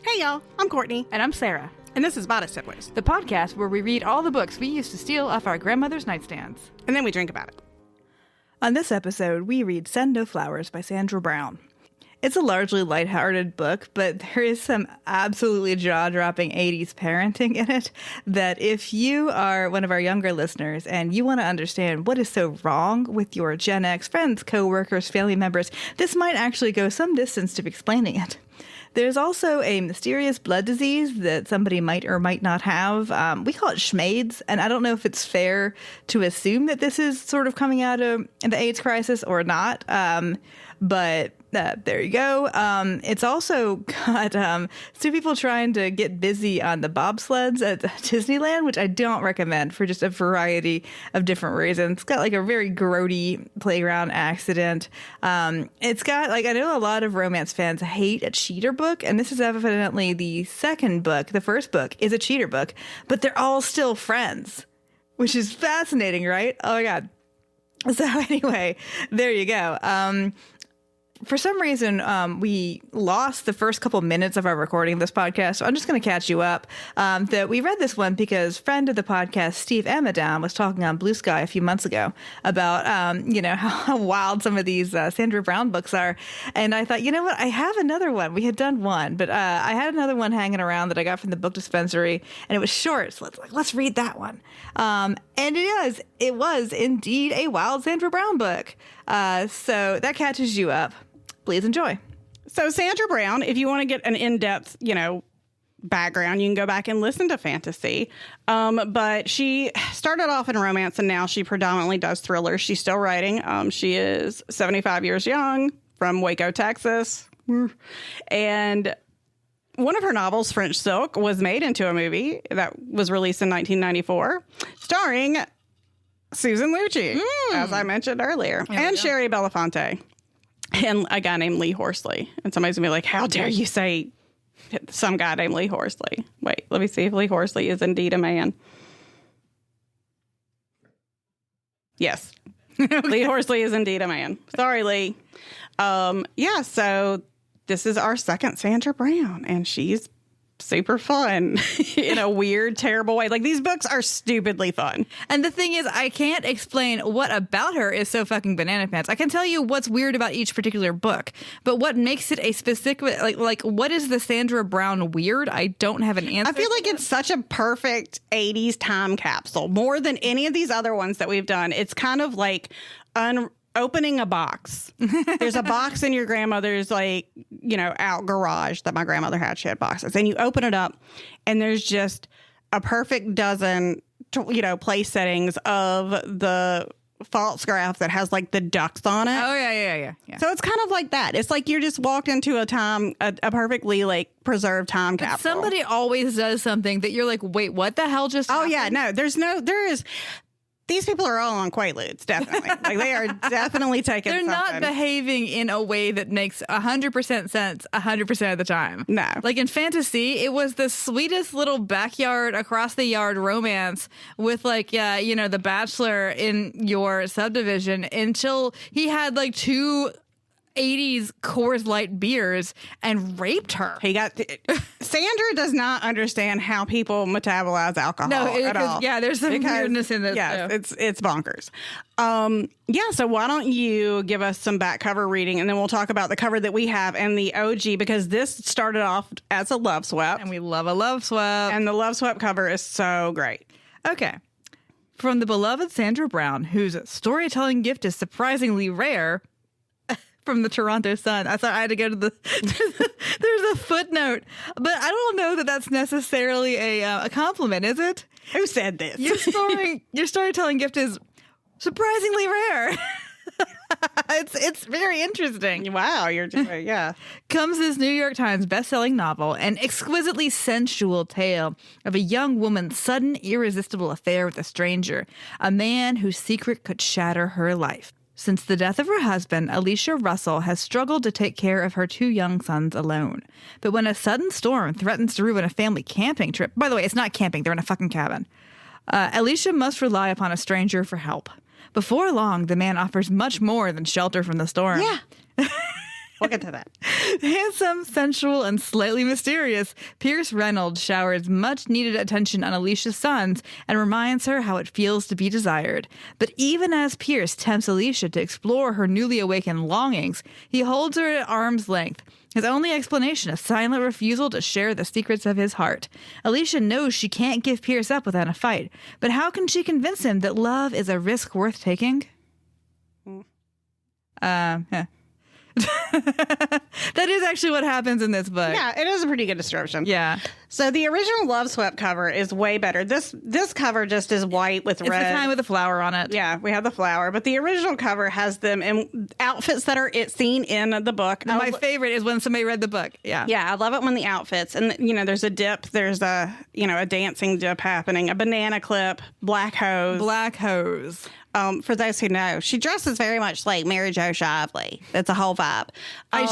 Hey y'all, I'm Courtney. And I'm Sarah. And this is Bodice Siblings, the podcast where we read all the books we used to steal off our grandmother's nightstands. And then we drink about it. On this episode, we read Send No Flowers by Sandra Brown. It's a largely lighthearted book, but there is some absolutely jaw-dropping 80s parenting in it that if you are one of our younger listeners and you want to understand what is so wrong with your Gen X friends, coworkers, family members, this might actually go some distance to explaining it. There's also a mysterious blood disease that somebody might or might not have. We call it schmaids, and I don't know if it's fair to assume that this is sort of coming out of the AIDS crisis or not, but there you go. It's also got two people trying to get busy on the bobsleds at Disneyland, which I don't recommend for just a variety of different reasons. It's got like a very grody playground accident. It's got like, I know a lot of romance fans hate a cheater book, and this is evidently the second book. The first book is a cheater book, but they're all still friends, which is fascinating, right? Oh my God. So anyway, there you go. For some reason, we lost the first couple minutes of our recording of this podcast, so I'm just going to catch you up. That we read this one because friend of the podcast, Steve Amadam, was talking on Blue Sky a few months ago about, how wild some of these Sandra Brown books are. And I thought, you know what? I have another one. We had done one, but I had another one hanging around that I got from the book dispensary, and it was short. So let's read that one. And it was indeed a wild Sandra Brown book. So that catches you up. Please enjoy. So Sandra Brown, if you want to get an in-depth, background, you can go back and listen to Fanta-C. But she started off in romance, and now she predominantly does thrillers. She's still writing. She is 75 years young, from Waco, Texas. And one of her novels, French Silk, was made into a movie that was released in 1994, starring Susan Lucci, as I mentioned earlier, and Sherry Belafonte. And a guy named Lee Horsley. And somebody's going to be like, how dare you say some guy named Lee Horsley? Wait, let me see if Lee Horsley is indeed a man. Yes. Okay. Lee Horsley is indeed a man. Sorry, Lee. So this is our second Sandra Brown, and she's super fun in a weird, terrible way. Like, these books are stupidly fun. And the thing is, I can't explain what about her is so fucking banana pants. I can tell you what's weird about each particular book, but what makes it a specific, like what is the Sandra Brown weird? I don't have an answer. I feel like it's such a perfect 80s time capsule. More than any of these other ones that we've done. It's kind of like opening a box. There's a box in your grandmother's, out garage that my grandmother had. She had boxes. And you open it up, and there's just a perfect dozen, place settings of the false graph that has, the ducks on it. Oh, yeah. So it's kind of like that. It's like you're just walked into a perfectly, preserved time capsule. Somebody always does something that you're like, wait, what the hell just happened? Yeah, no, there is... These people are all on Quaaludes, definitely. They are definitely taking They're something. not behaving in a way that makes 100% sense 100% of the time. No. Like in Fanta-C, it was the sweetest little backyard, across the yard romance with the bachelor in your subdivision until he had two 80s Coors Light beers and raped her. Sandra does not understand how people metabolize alcohol at all. Yeah, there's some weirdness in this. Yeah, it's bonkers. So why don't you give us some back cover reading, and then we'll talk about the cover that we have and the OG, because this started off as a love swept. And we love a love swept. And the love swept cover is so great. Okay. From the beloved Sandra Brown, whose storytelling gift is surprisingly rare, from the Toronto Sun. I thought I had to go to there's a footnote, but I don't know that that's necessarily a compliment, is it? Who said this? Your storytelling gift is surprisingly rare. It's very interesting. Wow, yeah. Comes this New York Times bestselling novel, an exquisitely sensual tale of a young woman's sudden, irresistible affair with a stranger, a man whose secret could shatter her life. Since the death of her husband, Alicia Russell has struggled to take care of her two young sons alone. But when a sudden storm threatens to ruin a family camping trip, by the way, it's not camping, they're in a fucking cabin, Alicia must rely upon a stranger for help. Before long, the man offers much more than shelter from the storm. Yeah. We'll get to that. Handsome, sensual, and slightly mysterious, Pierce Reynolds showers much-needed attention on Alicia's sons and reminds her how it feels to be desired. But even as Pierce tempts Alicia to explore her newly awakened longings, he holds her at arm's length. His only explanation, a silent refusal to share the secrets of his heart. Alicia knows she can't give Pierce up without a fight, but how can she convince him that love is a risk worth taking? Yeah. That is actually what happens in this book. Yeah, it is a pretty good description. Yeah. So the original Love Swept cover is way better. This cover just is white with red. It's the kind with the flower on it. Yeah, we have the flower. But the original cover has them in outfits that are seen in the book. My favorite is when somebody read the book. Yeah. Yeah, I love it when the outfits. And, there's a dip. There's a dancing dip happening. A banana clip. Black hose. Black hose. For those who know, she dresses very much like Mary Jo Shively. It's a whole vibe.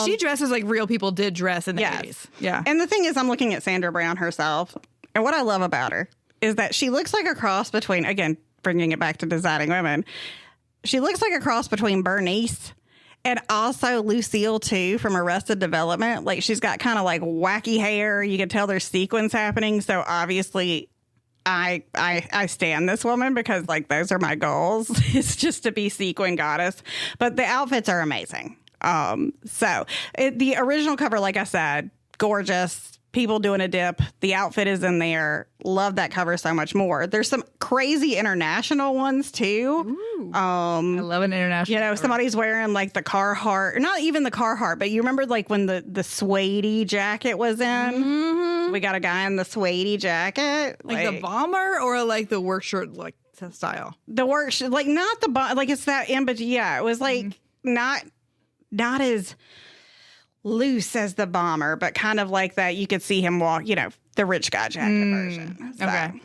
She dresses like real people did dress in the 80s. Yeah. And the thing is, I'm looking at Sandra Brown herself. And what I love about her is that she looks like a cross between, again, bringing it back to designing women. She looks like a cross between Bernice and also Lucille, too, from Arrested Development. Like, she's got kind of like wacky hair. You can tell there's sequins happening. So obviously, I stand this woman because, like, those are my goals. It's just to be sequin goddess. But the outfits are amazing. The original cover, like I said, gorgeous. People doing a dip. The outfit is in there. Love that cover so much more. There's some crazy international ones too. I love an international. Cover. Somebody's wearing like the Carhartt, not even the Carhartt, but you remember like when the suede jacket was in? Mm-hmm. We got a guy in the suede jacket, like the bomber or like the work shirt like style. The work shirt, like not the like it's that in, but yeah, it was like not as loose as the bomber, but kind of like that. You could see him walk, the rich guy jacket version. So, okay.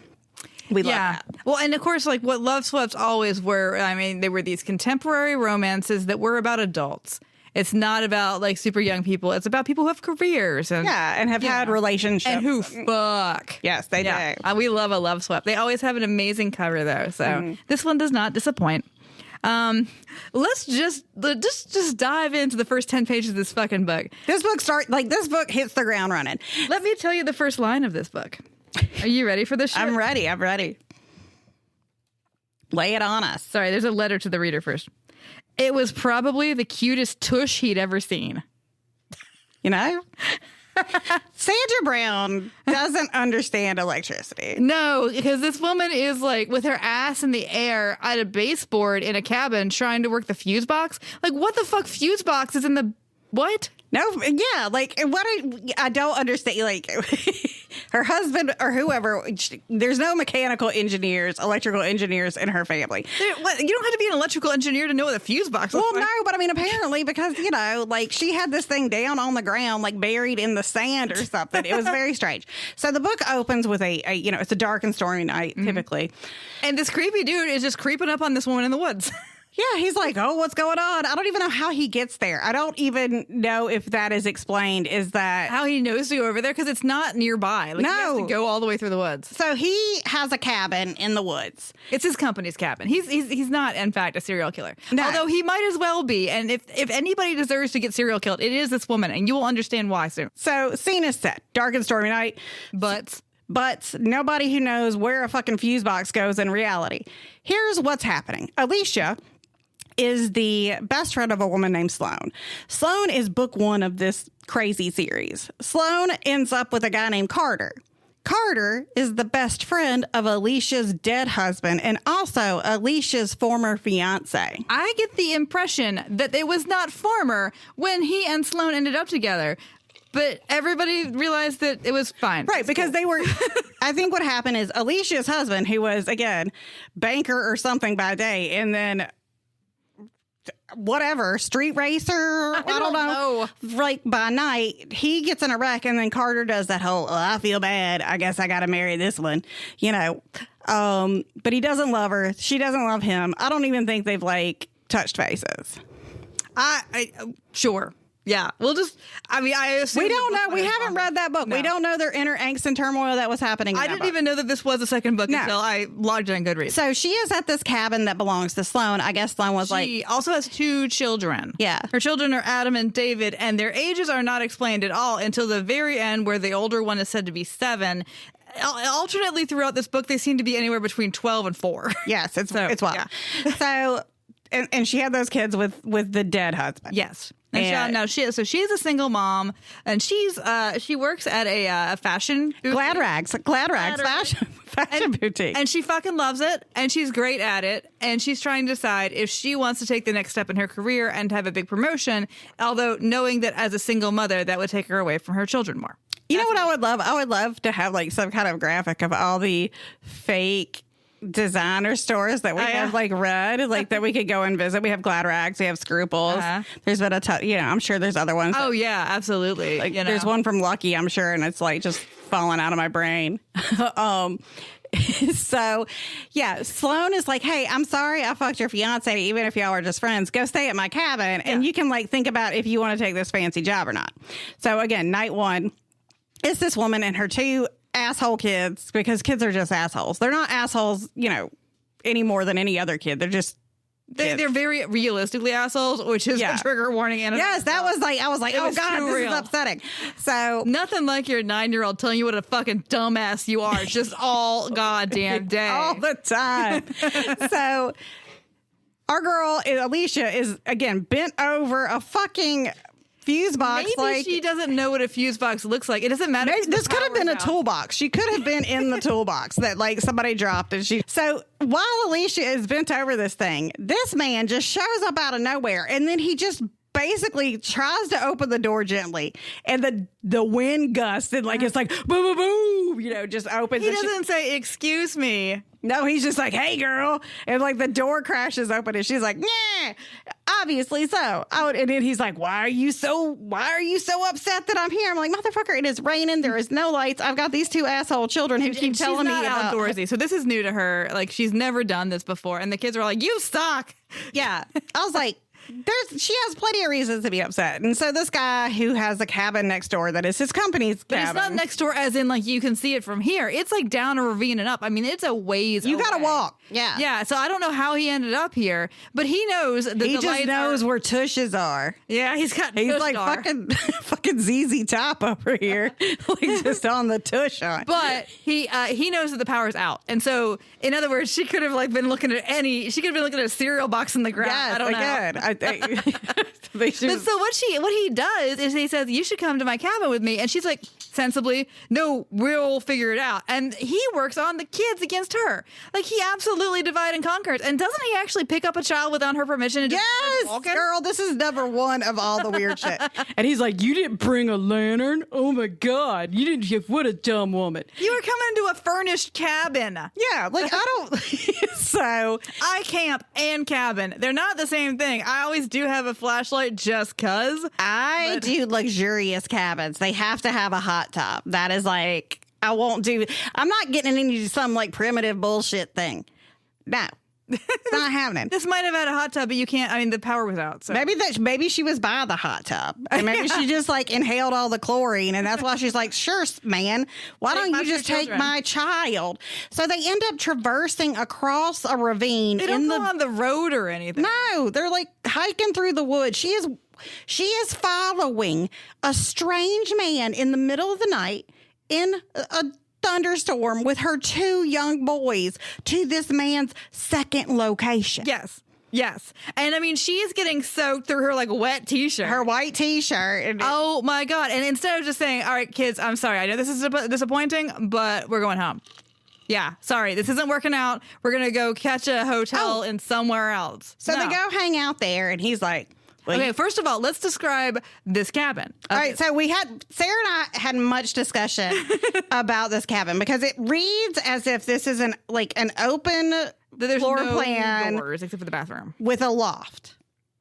We love that. Well, and of course, like what Love Swept always were, they were these contemporary romances that were about adults. It's not about like super young people. It's about people who have careers and have had relationships. And who fuck. Yes, they do. We love a Love Swept. They always have an amazing cover though. So this one does not disappoint. Let's just dive into the first 10 pages of this fucking book. This book hits the ground running. Let me tell you the first line of this book. Are you ready for this shit? I'm ready. Lay it on us. Sorry, there's a letter to the reader first. It was probably the cutest tush he'd ever seen. Sandra Brown doesn't understand electricity. No, because this woman is like with her ass in the air at a baseboard in a cabin trying to work the fuse box. Like, what the fuck fuse box is in the what? No, yeah, like what I don't understand. Like her husband or whoever, there's no mechanical engineers, electrical engineers in her family. You don't have to be an electrical engineer to know what a fuse box is. Well, no, but apparently because, like she had this thing down on the ground, like buried in the sand or something. It was very strange. So the book opens with it's a dark and stormy night, typically. And this creepy dude is just creeping up on this woman in the woods. Yeah, he's like, oh, what's going on? I don't even know how he gets there. I don't even know if that is explained. Is that how he knows to go over there? Because it's not nearby. Like, no. He has to go all the way through the woods. So he has a cabin in the woods. It's his company's cabin. He's not, in fact, a serial killer. No. Although he might as well be. And if anybody deserves to get serial killed, it is this woman. And you will understand why soon. So scene is set. Dark and stormy night. But nobody who knows where a fucking fuse box goes in reality. Here's what's happening. Alicia is the best friend of a woman named Sloane. Sloane is book one of this crazy series. Sloane ends up with a guy named Carter. Carter is the best friend of Alicia's dead husband and also Alicia's former fiancé. I get the impression that it was not former when he and Sloane ended up together. But everybody realized that it was fine. Right, because they were... I think what happened is Alicia's husband, who was, again, banker or something by day, and then... whatever, street racer, I don't know. Like by night, he gets in a wreck, and then Carter does that whole, I feel bad, I guess I gotta marry this one, but he doesn't love her, she doesn't love him. I don't even think they've like touched faces. Sure. Yeah, I assume We don't know. We haven't read that book. No. We don't know their inner angst and turmoil that was happening. I didn't even know that this was a second book until I logged in Goodreads. So she is at this cabin that belongs to Sloane. I guess Sloane was She also has 2 children. Yeah. Her children are Adam and David, and their ages are not explained at all until the very end, where the older one is said to be 7. Alternately throughout this book, they seem to be anywhere between 12 and 4. Yes, it's wild. Yeah. So, and she had those kids with the dead husband. Yes. And she's a single mom, and she works at a fashion boutique. Glad Rags fashion boutique, and she fucking loves it, and she's great at it, and she's trying to decide if she wants to take the next step in her career and have a big promotion, although knowing that as a single mother that would take her away from her children more. You know what I would love? I would love to have like some kind of graphic of all the fake designer stores that we have like read, like that we could go and visit. We have Glad Rags, we have Scruples. There's been I'm sure there's other ones. Oh yeah, absolutely. Like, there's one from Lucky, I'm sure, and it's like just falling out of my brain. So yeah, Sloane is like, hey, I'm sorry I fucked your fiance, even if y'all are just friends. Go stay at my cabin and you can like think about if you want to take this fancy job or not. So again, night 1, it's this woman and her 2 asshole kids, because kids are just assholes. They're not assholes, any more than any other kid. They're just they're very realistically assholes, which is a trigger warning. And yes, that was like, I was like, oh God, this is upsetting. So nothing like your 9-year-old telling you what a fucking dumbass you are just all goddamn day. All the time. So our girl, Alicia, is again bent over a fucking fuse box. Maybe she doesn't know what a fuse box looks like. It doesn't matter. This could have been a toolbox. She could have been in the toolbox that like somebody dropped. And so while Alicia is bent over this thing, this man just shows up out of nowhere. And then he just basically tries to open the door gently. And the wind gusts and like, it's like, boom, boom, boom, just opens. He doesn't say, excuse me. No, he's just like, hey, girl. And like the door crashes open and she's like, yeah, obviously so. And then he's like, why are you so upset that I'm here? I'm like, motherfucker, it is raining. There is no lights. I've got these 2 asshole children who keep telling me about outdoorsy. So this is new to her. Like, she's never done this before. And the kids are like, you suck. Yeah. I was like, she has plenty of reasons to be upset. And so this guy who has a cabin next door that is his company's cabin. But it's not next door as in like you can see it from here. It's like down a ravine and up. I mean, it's a ways You away. gotta walk. Yeah. Yeah. So I don't know how he ended up here, but he knows that he just knows where tushes are. Yeah, he's like fucking ZZ Top over here. Like just on the tush on. But he knows that the power's out. And so in other words, she could have like been looking at a cereal box in the ground. Yes, I don't know. But so what he does is he says, you should come to my cabin with me. And she's like, sensibly, no, we'll figure it out. And he works on the kids against her. Like, he absolutely divide and conquers. And doesn't he actually pick up a child without her permission? And yes, girl, this is number 1 of all the weird shit. And he's like, you didn't bring a lantern? Oh my God. You didn't, what a dumb woman. You were coming into a furnished cabin. Yeah, like I don't, so. I camp and cabin. They're not the same thing. I always do have a flashlight just cuz. I do luxurious cabins. They have to have a hot tub. That is like, I'm not getting into some like primitive bullshit thing. No. It's not happening. This might have had a hot tub, but you can't. I mean, the power was out. So maybe she was by the hot tub, and maybe she just like inhaled all the chlorine, and that's why she's like, "Sure, man, why don't you just take my child?" So they end up traversing across a ravine. They don't go on the road or anything. No, they're like hiking through the woods. She is following a strange man in the middle of the night in a thunderstorm with her 2 young boys to this man's second location. Yes. And I mean, she is getting soaked through her like wet t-shirt. Her white t-shirt. Oh my God. And instead of just saying, all right, kids, I'm sorry. I know this is disappointing, but we're going home. Yeah, sorry, this isn't working out. We're going to go catch a hotel in somewhere else. So they go hang out there and he's like, okay, first of all, let's describe this cabin. All right, so Sarah and I had much discussion about this cabin because it reads as if this is an open There's floor no plan doors except for the bathroom with a loft.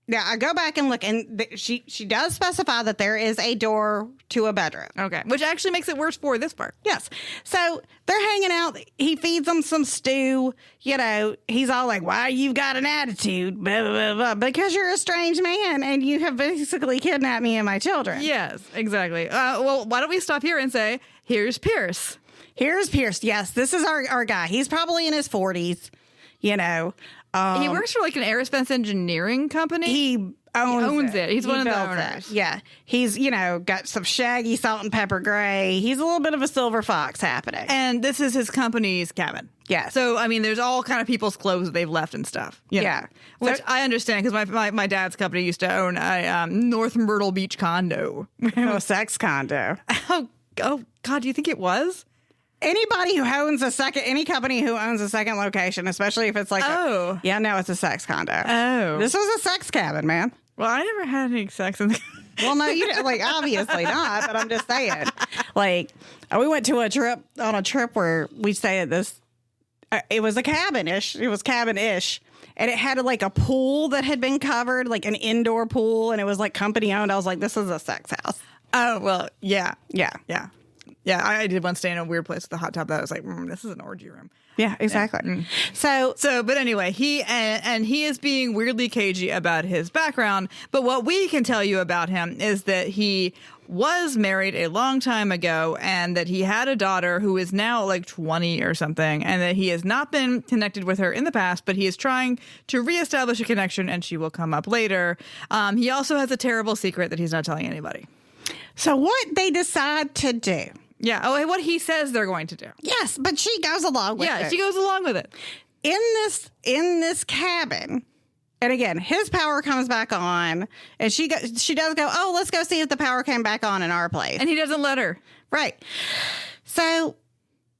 Yeah, I go back and look, and she does specify that there is a door to a bedroom. Okay. Which actually makes it worse for this part. Yes. So they're hanging out. He feeds them some stew. You know, he's all like, why you've got an attitude? Blah, blah, blah, blah. Because you're a strange man and you have basically kidnapped me and my children. Yes, exactly. Well, why don't we stop here and say, here's Pierce. Here's Pierce. Yes, this is our guy. He's probably in his 40s, you know. He works for like an aerospace engineering company. He owns it. He's one of the built owners. it. Yeah. He's, you know, got some shaggy salt and pepper gray. He's a little bit of a silver fox happening. And this is his company's cabin. Yeah. So, I mean, there's all kind of people's clothes that they've left and stuff. You know? Yeah. Which I understand because my dad's company used to own a North Myrtle Beach condo. A sex condo. Oh, God, do you think it was? Anybody who owns any company who owns a second location, especially if it's like, it's a sex condo. Oh. This was a sex cabin, man. Well, I never had any sex in the Well, no, you didn't, like, obviously not, but I'm just saying. Like, we went to a trip where we stayed at this, it was a cabin-ish. It was cabin-ish. And it had like a pool that had been covered, like an indoor pool, and it was like company owned. I was like, this is a sex house. Oh, well, yeah. Yeah. Yeah. Yeah, I did once stay in a weird place with a hot tub that I was like, this is an orgy room. Yeah, exactly. Yeah. So, but anyway, he is being weirdly cagey about his background. But what we can tell you about him is that he was married a long time ago and that he had a daughter who is now like 20 or something, and that he has not been connected with her in the past, but he is trying to reestablish a connection, and she will come up later. He also has a terrible secret that he's not telling anybody. So what they decide to do. Yeah. Oh, what he says they're going to do. Yes, but she goes along with it. Yeah, she goes along with it. In this cabin, and again, his power comes back on, and she does go, oh, let's go see if the power came back on in our place. And he doesn't let her. Right. So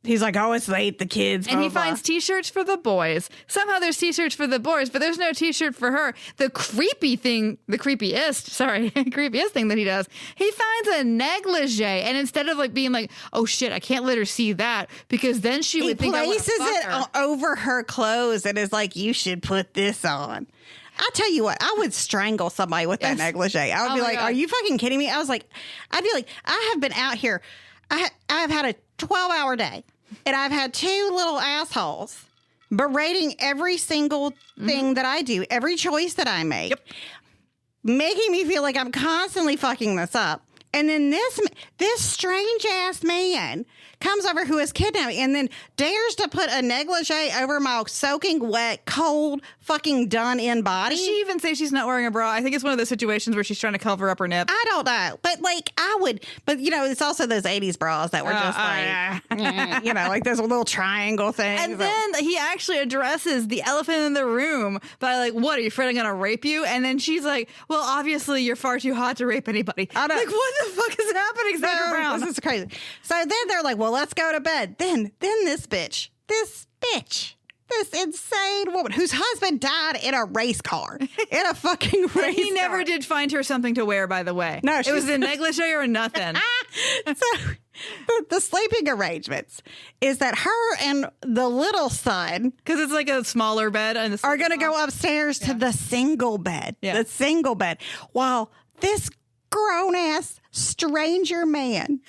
he's like, oh, it's late, the kids. And he finds T-shirts for the boys. Somehow there's T-shirts for the boys, but there's no T-shirt for her. The creepiest thing that he does, he finds a negligee. And instead of like being like, oh shit, I can't let her see that because then she would think I want to fuck her. Places it over her clothes and is like, you should put this on. I'll tell you what, I would strangle somebody with that negligee. I would be like, God. Are you fucking kidding me? I'd be like, I have been out here. I've had a 12-hour day. And I've had two little assholes berating every single thing that I do, every choice that I make, making me feel like I'm constantly fucking this up. And then this strange ass man comes over who has kidnapped me and then dares to put a negligee over my soaking wet, cold, fucking done-in body. Does she even say she's not wearing a bra? I think it's one of those situations where she's trying to cover up her nip. I don't know. But, like, but, you know, it's also those 80s bras that were just like, you know, like those little triangle things. And then he actually addresses the elephant in the room by, like, what, are you afraid I'm going to rape you? And then she's like, well, obviously you're far too hot to rape anybody. I know. Like, what the fuck is happening, Sandra Brown? This is crazy. So then they're like, well, let's go to bed. Then this insane woman whose husband died in a race car, in a fucking race car. He never did find her something to wear, by the way. No, it was a negligee or nothing. So the sleeping arrangements is that her and the little son, because it's like a smaller bed, and are going to go upstairs to the single bed. Yeah. The single bed, while this grown ass stranger man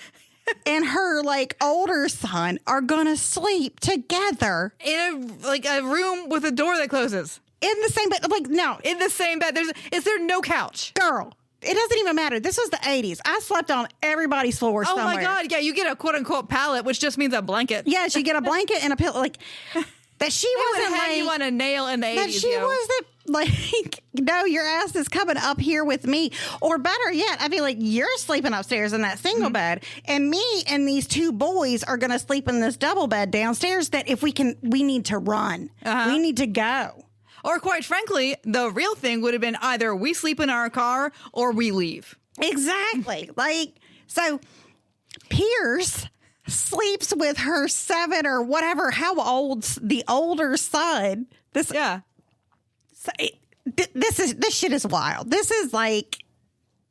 and her like older son are gonna sleep together in a room with a door that closes in the same bed. Like, no, in the same bed. Is there no couch? Girl, it doesn't even matter. This was the 80s. I slept on everybody's floor somewhere. Oh my God. Yeah, you get a quote unquote pallet, which just means a blanket. Yes, you get a blanket and a pillow. Like that she wasn't hang like you on a nail in the 80s. That she wasn't like, no, your ass is coming up here with me. Or better yet, I feel like you're sleeping upstairs in that single bed, and me and these two boys are going to sleep in this double bed downstairs that we need to run. We need to go. Or quite frankly, the real thing would have been either we sleep in our car or we leave. Exactly. Like, so Pierce sleeps with her 7 or whatever, how old's the older son. This shit is wild. This is like,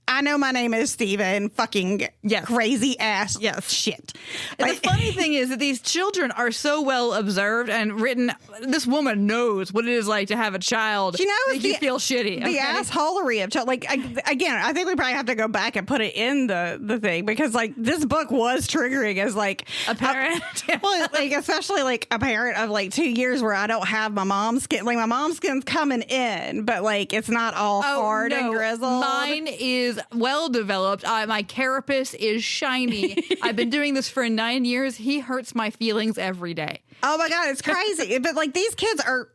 I know my name is Steven, fucking crazy ass shit. And the funny thing is that these children are so well observed and written. This woman knows what it is like to have a child. She knows you feel shitty. The assholery of child. Like, again, I think we probably have to go back and put it in the thing because, like, this book was triggering as, like, a parent. Well, like, especially, like, a parent of, like, 2 years where I don't have my mom's skin. Like, my mom's skin's coming in, but, like, it's not all hard and grizzled. Mine is well developed. My carapace is shiny. I've been doing this for 9 years. He hurts my feelings every day. Oh my God, it's crazy. But like these kids are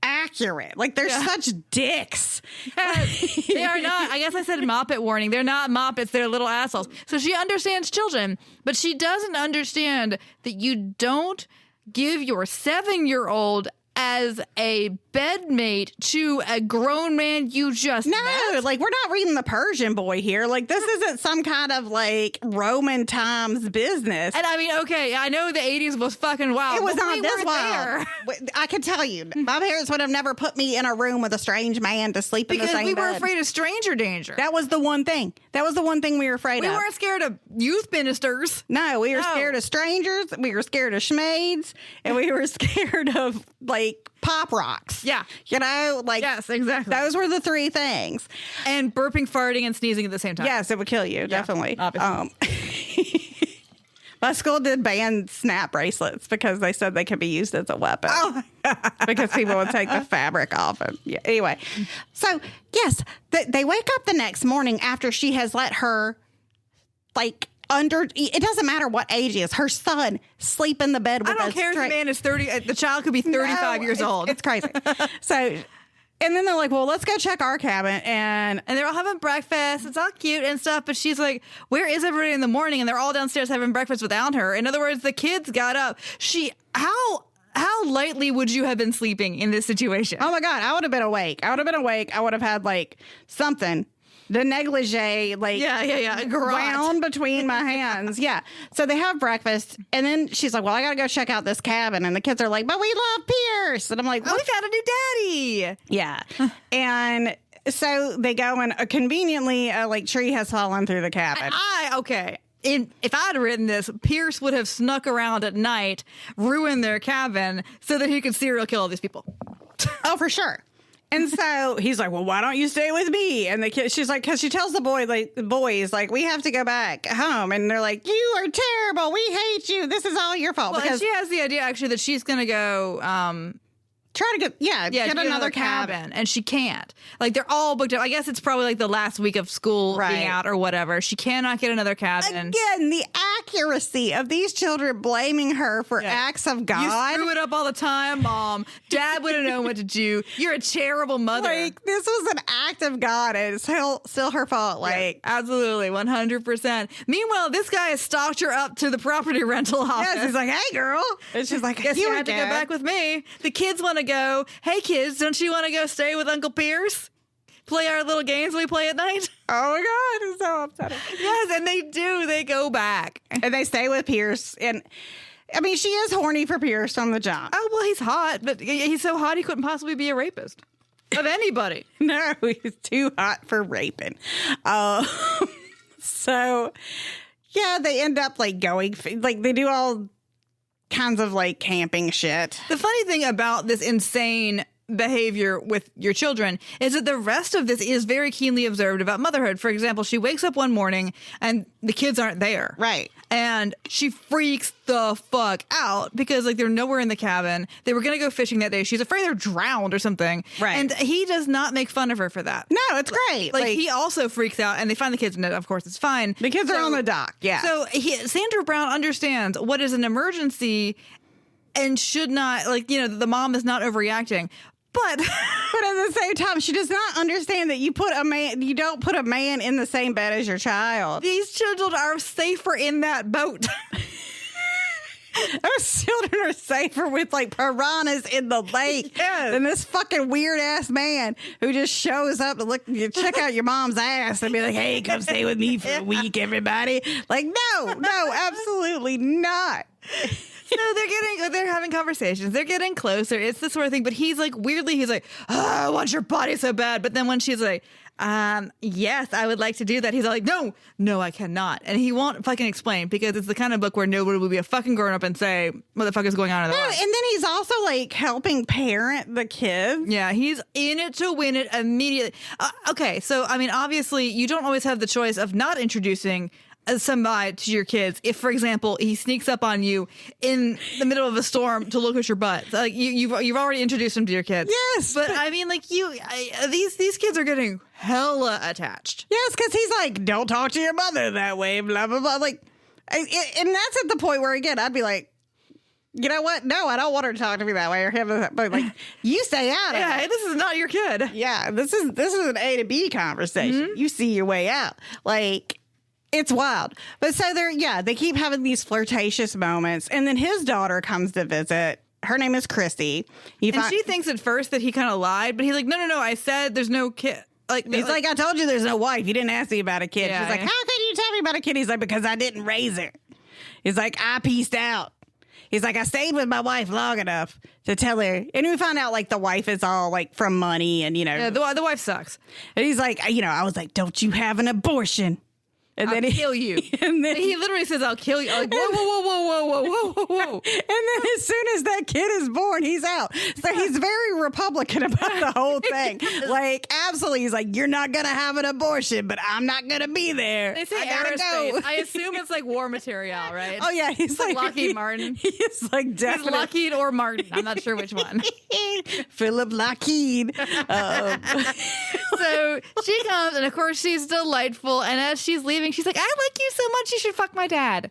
accurate. Like they're such dicks. They are not. I guess I said Moppet warning. They're not Moppets. They're little assholes. So she understands children, but she doesn't understand that you don't give your 7-year-old as a bedmate to a grown man you just met. Like we're not reading The Persian Boy here. Like this isn't some kind of like Roman times business. And I mean, okay, I know the 80s was fucking wild. It was not this wild. I can tell you, my parents would have never put me in a room with a strange man to sleep in the same bed. Because we were afraid of stranger danger. That was the one thing. That was the one thing we were afraid of. We weren't scared of youth ministers. No, we were scared of strangers. We were scared of schmaids. And we were scared of like pop rocks. Yeah. You know, like. Yes, exactly. Those were the 3 things. And burping, farting, and sneezing at the same time. Yes, it would kill you. Definitely. Obviously. My school did ban snap bracelets because they said they could be used as a weapon. Oh. Because people would take the fabric off. And anyway. So, yes, they wake up the next morning after she has let her, like, it doesn't matter what age he is, her son sleep in the bed with I don't care if the man is 30, the child could be 35 years old. It's crazy. So, and then they're like, well, let's go check our cabin. And they're all having breakfast. It's all cute and stuff. But she's like, where is everybody in the morning? And they're all downstairs having breakfast without her. In other words, the kids got up. How lightly would you have been sleeping in this situation? Oh my God, I would have been awake. I would have had like something. The negligee, like, wound between my hands. Yeah. So they have breakfast. And then she's like, well, I got to go check out this cabin. And the kids are like, but we love Pierce. And I'm like, we found a new daddy. Yeah. And so they go and conveniently, like, tree has fallen through the cabin. If I'd written this, Pierce would have snuck around at night, ruined their cabin so that he could serial kill all these people. Oh, for sure. And so he's like, well, why don't you stay with me? And the kid, she's like, because she tells the boys, like, we have to go back home. And they're like, you are terrible. We hate you. This is all your fault. Well, because she has the idea, actually, that she's going to go try to get another cabin. And she can't. Like, they're all booked up. I guess it's probably like the last week of school being out or whatever. She cannot get another cabin. Again, the accuracy of these children blaming her for acts of God. You screw it up all the time, Mom. Dad wouldn't know what to do. You're a terrible mother. Like, this was an act of God, and it's still her fault. Like, absolutely, 100%. Meanwhile, this guy has stalked her up to the property rental office. Yes, he's like, hey, girl. And she's like, guess you have to go back with me. The kids want to go, hey, kids, don't you want to go stay with Uncle Pierce? Play our little games we play at night? Oh, my God. It's so upsetting. Yes, and they do. They go back. And they stay with Pierce. And, I mean, she is horny for Pierce from the jump. Oh, well, he's hot. But he's so hot he couldn't possibly be a rapist of anybody. No, he's too hot for raping. So, yeah, they end up, like, going... Like, they do all kinds of, like, camping shit. The funny thing about this insane behavior with your children is that the rest of this is very keenly observed about motherhood. For example, she wakes up one morning and the kids aren't there. Right. And she freaks the fuck out because, like, they're nowhere in the cabin. They were going to go fishing that day. She's afraid they're drowned or something. Right. And he does not make fun of her for that. No, it's great. Like he also freaks out and they find the kids and of course it's fine. The kids are on the dock. Yeah. So Sandra Brown understands what is an emergency and should not, like, you know, the mom is not overreacting. But at the same time, she does not understand that you don't put a man in the same bed as your child. These children are safer in that boat. Those children are safer with, like, piranhas in the lake than this fucking weird ass man who just shows up to check out your mom's ass and be like, hey, come stay with me for a week, everybody. Like, no, absolutely not. So they're having conversations. They're getting closer. It's the sort of thing. But he's like, weirdly, he's like, oh, I want your body so bad. But then when she's like, Yes, I would like to do that. He's all like, no, I cannot. And he won't fucking explain because it's the kind of book where nobody would be a fucking grown up and say, what the fuck is going on in their life? And then he's also like helping parent the kids. Yeah, he's in it to win it immediately. Okay, so I mean, obviously, you don't always have the choice of not introducing somebody to your kids. If, for example, he sneaks up on you in the middle of a storm to look at your butt, so, like you've already introduced him to your kids. Yes, but I mean, like these kids are getting hella attached. Yes, because he's like, don't talk to your mother that way, blah blah blah. Like, and that's at the point where again, I'd be like, you know what? No, I don't want her to talk to me that way or him. But like, you stay out of it. Yeah, this is not your kid. Yeah, this is an A to B conversation. You see your way out. Like, it's wild. But so they keep having these flirtatious moments. And then his daughter comes to visit. Her name is Chrissy. And she thinks at first that he kind of lied, but he's like, no, I said there's no kid. He's like, I told you there's no wife. You didn't ask me about a kid. Yeah, He's like, how could you tell me about a kid? He's like, because I didn't raise her. He's like, I pieced out. He's like, I stayed with my wife long enough to tell her. And we find out, like, the wife is all, like, from money and, Yeah, the wife sucks. And he's like, I was like, don't you have an abortion? And I'll kill you. And then he literally says, I'll kill you. I'm like, whoa. And then as soon as that kid is born, he's out. So he's very Republican about the whole thing. Like, absolutely. He's like, you're not going to have an abortion, but I'm not going to be there. They say I gotta aerospace. go. I assume it's like war material, right? Oh, yeah. He's like Lockheed Martin. He's like definitely. He's Lockheed or Martin. I'm not sure which one. Philip Lockheed. So she comes, and of course, she's delightful. And as she's leaving, she's like, I like you so much, you should fuck my dad.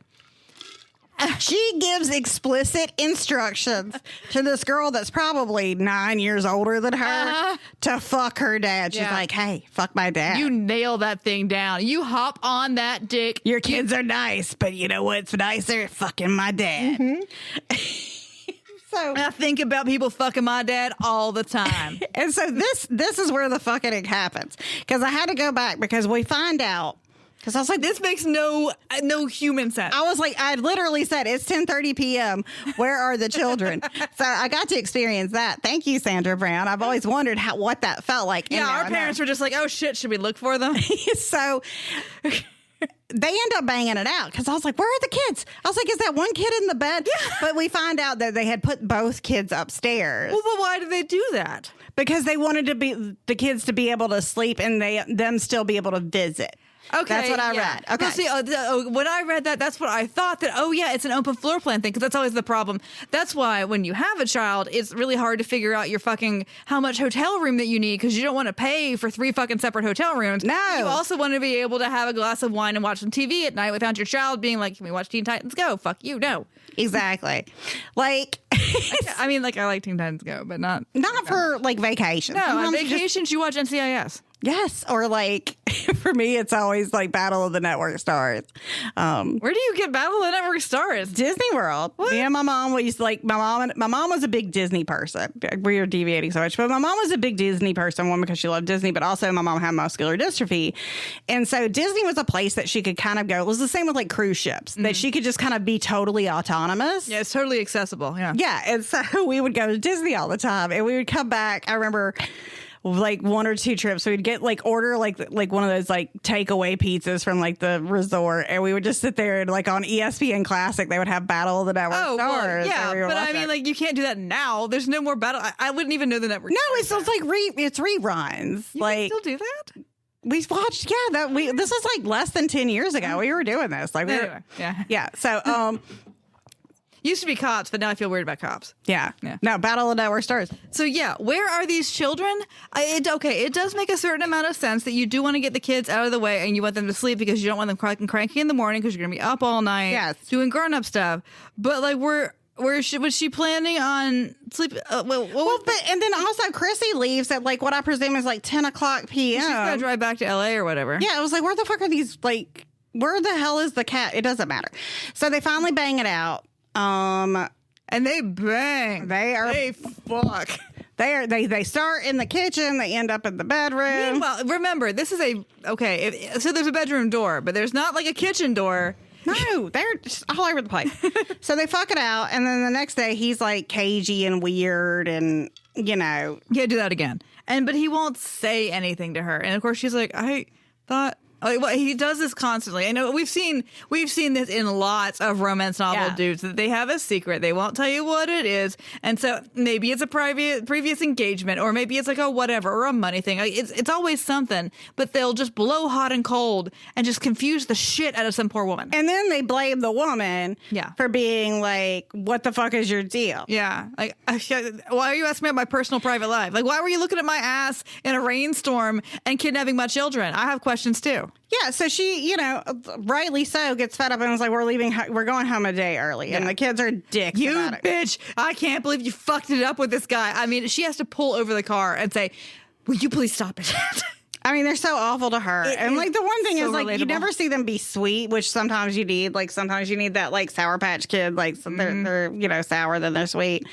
She gives explicit instructions to this girl that's probably 9 years older than her to fuck her dad. She's like, hey, fuck my dad. You nail that thing down. You hop on that dick. Your kids are nice, but you know what's nicer? Fucking my dad. So I think about people fucking my dad all the time. And so this is where the fucking happens. Because I had to go back because we find out. Because I was like, this makes no human sense. I was like, I literally said, it's 10:30 p.m. Where are the children? So I got to experience that. Thank you, Sandra Brown. I've always wondered what that felt like. Yeah, our parents were just like, oh, shit, should we look for them? So they end up banging it out because I was like, where are the kids? I was like, is that one kid in the bed? Yeah. But we find out that they had put both kids upstairs. Well, but why did they do that? Because they wanted the kids to be able to sleep and them still be able to visit. Okay, that's what I read. Okay, well, see, when I read that, that's what I thought. That it's an open floor plan thing because that's always the problem. That's why when you have a child, it's really hard to figure out your fucking how much hotel room that you need because you don't want to pay for 3 fucking separate hotel rooms. No, you also want to be able to have a glass of wine and watch some TV at night without your child being like, "Can we watch Teen Titans Go?" Fuck you, no. Exactly. Like, I mean, like I like Teen Titans Go, but not for like vacation. No, on vacations you watch NCIS. Yes, or like for me, it's always like Battle of the Network Stars. Where do you get Battle of the Network Stars? Disney World. What? Me and my mom used like my mom was a big Disney person. We are deviating so much, but my mom was a big Disney person. One because she loved Disney, but also my mom had muscular dystrophy, and so Disney was a place that she could kind of go. It was the same with like cruise ships that she could just kind of be totally autonomous. Yeah, it's totally accessible. Yeah, and so we would go to Disney all the time, and we would come back. I remember. Like 1 or 2 trips, we'd get like order like one of those like takeaway pizzas from like the resort, and we would just sit there and like on ESPN Classic they would have Battle of the Network Stars. Well, yeah, but I mean, like you can't do that now. There's no more Battle. I wouldn't even know the network. No, it's like it's reruns. You like can still do that. We watched, this is like less than 10 years ago. We were doing this, like anyway, yeah. So used to be cops, but now I feel weird about cops. Yeah. No, Battle of the Network Stars. So yeah, where are these children? It does make a certain amount of sense that you do want to get the kids out of the way and you want them to sleep because you don't want them cranky in the morning because you're going to be up all night doing grown-up stuff. But like was she planning on sleep? And then also Chrissy leaves at like what I presume is like 10 o'clock p.m. She's got to drive back to L.A. or whatever. Yeah, I was like, where the fuck are these, like, where the hell is the cat? It doesn't matter. So they finally bang it out. And they bang. They fuck. They start in the kitchen. They end up in the bedroom. Meanwhile, remember, this is so there's a bedroom door, but there's not like a kitchen door. No, they're just all over the place. So they fuck it out, and then the next day he's like cagey and weird, and you know, can't do that again. but he won't say anything to her. And of course she's like, I thought, like, well, he does this constantly. I know we've seen this in lots of romance novel dudes, that they have a secret. They won't tell you what it is. And so maybe it's a previous engagement, or maybe it's like a whatever, or a money thing. Like, it's always something, but they'll just blow hot and cold and just confuse the shit out of some poor woman. And then they blame the woman Yeah. for being like, what the fuck is your deal? Yeah. Like, why are you asking me about my personal private life? Like, why were you looking at my ass in a rainstorm and kidnapping my children? I have questions too. Yeah, so she, rightly so, gets fed up and was like, we're going home a day early. And the kids are dicks You about it. bitch, I can't believe you fucked it up with this guy. I mean, she has to pull over the car and say, will you please stop it? I mean, they're so awful to her. And like the one thing so is like, you relatable. never see them be sweet, which sometimes you need. Like sometimes you need that like Sour Patch Kid, like they're sour, then they're sweet.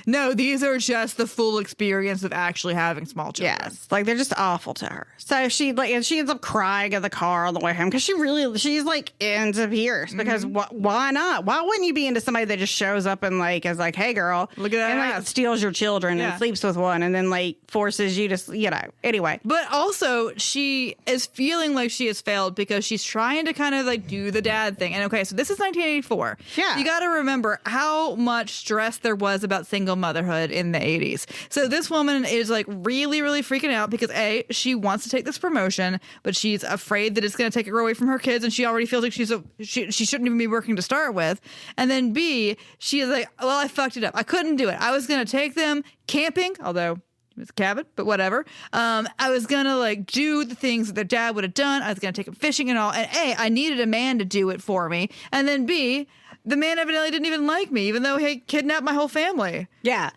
No, these are just the full experience of actually having small children. Yes, like they're just awful to her. So she ends up crying in the car on the way home because she's like into Pierce because why not? Why wouldn't you be into somebody that just shows up and like is like, hey girl, look at that and ass. like steals your children and sleeps with one and then like forces you to anyway. But also she is feeling like she has failed because she's trying to kind of like do the dad thing. And okay, so this is 1984. Yeah, you got to remember how much stress there was about single motherhood in the 80s. So this woman is like really, really freaking out because A, she wants to take this promotion, but she's afraid that it's going to take her away from her kids, and she already feels like she shouldn't even be working to start with. And then B, she is like, well, I fucked it up. I couldn't do it. I was going to take them camping, although it's a cabin, but whatever. I was going to like do the things that their dad would have done. I was going to take them fishing and all. And A, I needed a man to do it for me. And then B, the man evidently didn't even like me, even though he kidnapped my whole family. Yeah.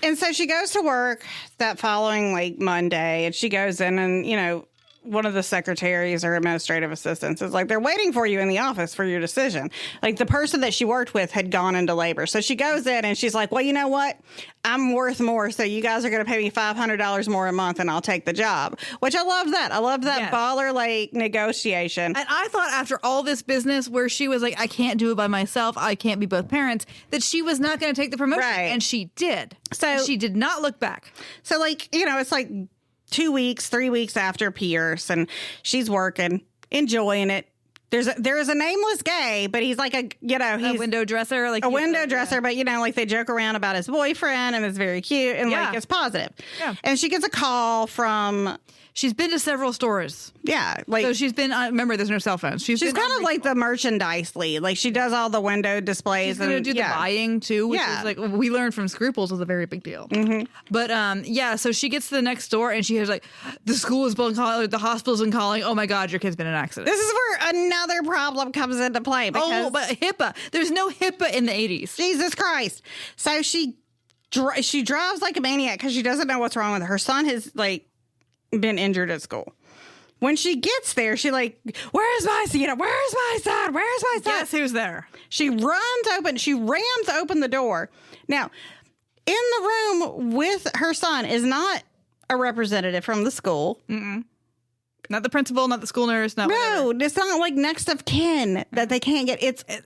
And so she goes to work that following like Monday, and she goes in and, one of the secretaries or administrative assistants is like, they're waiting for you in the office for your decision. Like the person that she worked with had gone into labor. So she goes in and she's like, well, you know what? I'm worth more. So you guys are going to pay me $500 more a month and I'll take the job, which I love that. I love that baller like negotiation. And I thought after all this business where she was like, I can't do it by myself, I can't be both parents, that she was not going to take the promotion. Right. And she did. So and she did not look back. So like, it's like 2 weeks, 3 weeks after Pierce, and she's working, enjoying it. There is a nameless gay, but he's like he's a window dresser, like a window dresser, but like they joke around about his boyfriend and it's very cute and like it's positive. Yeah. And she gets a call from. She's been to several stores. Yeah. Like, so she's been, remember, there's no cell phones. She's kind of like the merchandise lead. Like she does all the window displays. She's going to do the buying too, which is like, we learned from Scruples was a very big deal. Mm-hmm. But so she gets to the next door and she has like, the school is been calling, the hospital's been calling. Oh my God, your kid's been in an accident. This is where another problem comes into play. Because but HIPAA. There's no HIPAA in the 80s. Jesus Christ. So she drives like a maniac because she doesn't know what's wrong with her. Her son has like been injured at school. When she gets there, she like, where's my son? Where's my son? Where's my son? Guess who's there? She rams open the door. Now, in the room with her son is not a representative from the school. Mm-mm. Not the principal, not the school nurse, not no, whatever. It's not like next of kin that they can't get.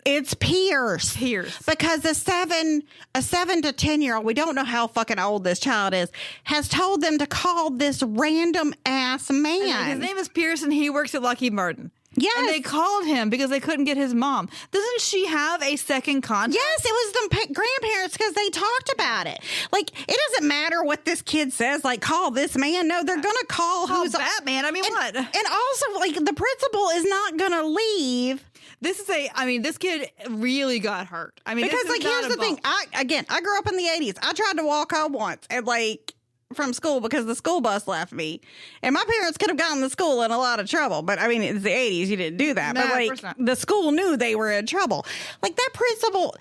It's Pierce. Because a 7 to 10-year-old, we don't know how fucking old this child is, has told them to call this random ass man. His name is Pierce and he works at Lockheed Martin. Yes. And they called him because they couldn't get his mom. Doesn't she have a second contact? Yes, it was the grandparents because they talked about it. Like, it doesn't matter what this kid says, like, call this man. No, they're going to call who's Batman. I mean, what? And also, like, the principal is not going to leave. This kid really got hurt. I mean, because, like, here's the thing. I grew up in the 80s. I tried to walk home once and, like, from school because the school bus left me, and my parents could have gotten the school in a lot of trouble, but I mean, it's the 80s, you didn't do that. But like the school knew they were in trouble. Like that principal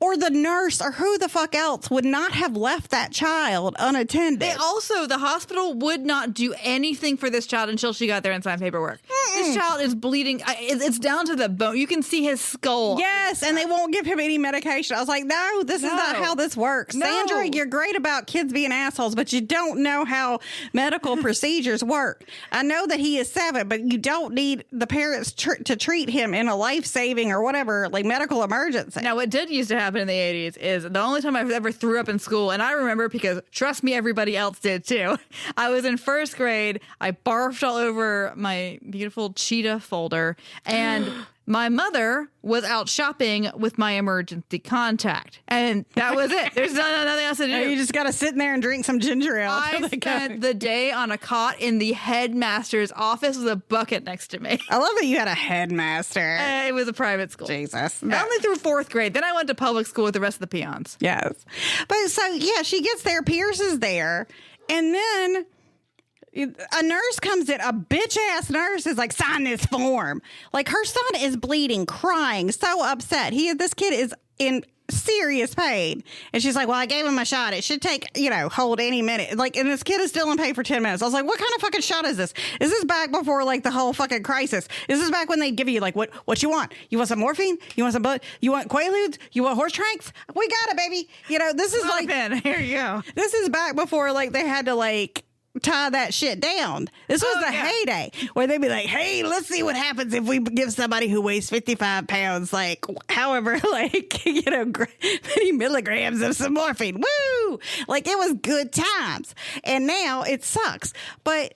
or the nurse or who the fuck else would not have left that child unattended. The hospital would not do anything for this child until she got there and signed paperwork. This child is bleeding. It's down to the bone. You can see his skull. Yes, and they won't give him any medication. I was like, no, this is not how this works. No. Sandra, you're great about kids being assholes, but you don't know how medical procedures work. I know that he is 7, but you don't need the parents to treat him in a life-saving or whatever, like medical emergency. Now, what did used to happen happened in the 80s is the only time I've ever threw up in school. And I remember because, trust me, everybody else did too. I was in first grade. I barfed all over my beautiful cheetah folder. And my mother was out shopping with my emergency contact. And that was it. There's nothing else to do. You just got to sit in there and drink some ginger ale. I spent the day on a cot in the headmaster's office with a bucket next to me. I love that you had a headmaster. It was a private school. Jesus. No. Only through fourth grade. Then I went to public school with the rest of the peons. Yes. But so, yeah, she gets there. Pierce is there. And then a nurse comes in, a bitch-ass nurse is like, sign this form. Like, her son is bleeding, crying, so upset. This kid is in serious pain. And she's like, well, I gave him a shot. It should take, hold any minute. Like, and this kid is still in pain for 10 minutes. I was like, what kind of fucking shot is this? Is this back before, like, the whole fucking crisis? Is this back when they give you, like, what you want? You want some morphine? You want some blood? You want Quaaludes? You want horse tranks? We got it, baby. This is like, here you go. This is back before, like, they had to, like, tie that shit down. This was the heyday where they'd be like, hey, let's see what happens if we give somebody who weighs 55 pounds, like, however, like, many milligrams of some morphine. Woo! Like, it was good times. And now it sucks. But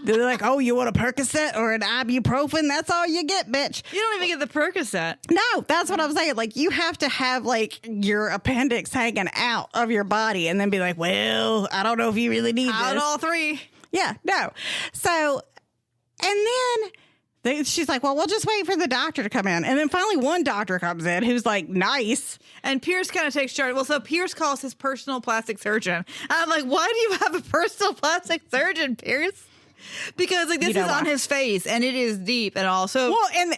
they're like, oh, you want a Percocet or an ibuprofen? That's all you get, bitch. You don't even get the Percocet. No, that's what I'm saying. Like, you have to have, like, your appendix hanging out of your body and then be like, well, I don't know if you really need Out this. all three. Yeah, no. So, and then she's like, well, we'll just wait for the doctor to come in. And then finally one doctor comes in who's like, nice. And Pierce kind of takes charge. Well, so Pierce calls his personal plastic surgeon. And I'm like, why do you have a personal plastic surgeon, Pierce? Because, like, this is on his face and it is deep and all. So, well, and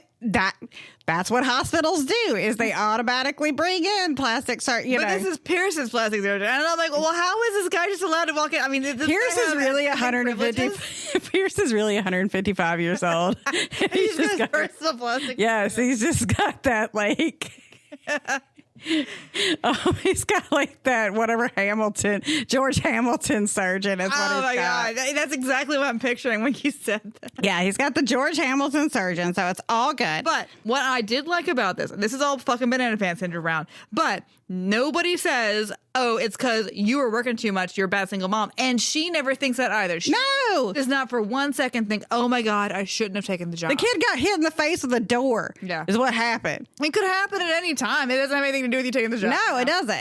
that's what hospitals do is they automatically bring in plastic surgery. But this is Pierce's plastic surgeon. And I'm like, well, how is this guy just allowed to walk in? I mean, Pierce is really 150. Pierce is really 155 years old. He's just personal plastic. Yes, he's just got that, like. He's got like that whatever George Hamilton surgeon is what he's got. Oh my God. That's exactly what I'm picturing when you said that. Yeah, he's got the George Hamilton surgeon, so it's all good. But what I did like about this, and this is all fucking banana pants, Sandra Brown, but nobody says, oh, it's because you were working too much, you're a bad single mom. And she never thinks that either. She does not for 1 second think, oh my God, I shouldn't have taken the job. The kid got hit in the face with a door. Yeah. Is what happened. It could happen at any time. It doesn't have anything to do with you taking the job. No, it doesn't.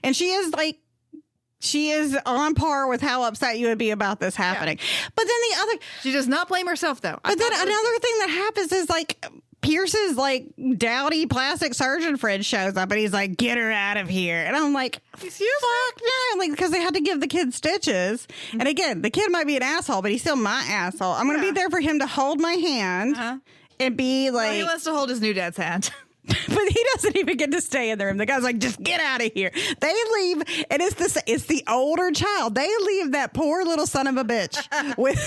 And she is on par with how upset you would be about this happening. Yeah. But then she does not blame herself though. But then another thing that happens is like Pierce's like dowdy plastic surgeon friend shows up and he's like, get her out of here. And I'm like, fuck no. Like, because they had to give the kid stitches. Mm-hmm. And again, the kid might be an asshole, but he's still my asshole. I'm going to be there for him to hold my hand and be like. Well, he wants to hold his new dad's hand. But he doesn't even get to stay in the room. The guy's like, just get out of here. They leave, and it's the older child. They leave that poor little son of a bitch with.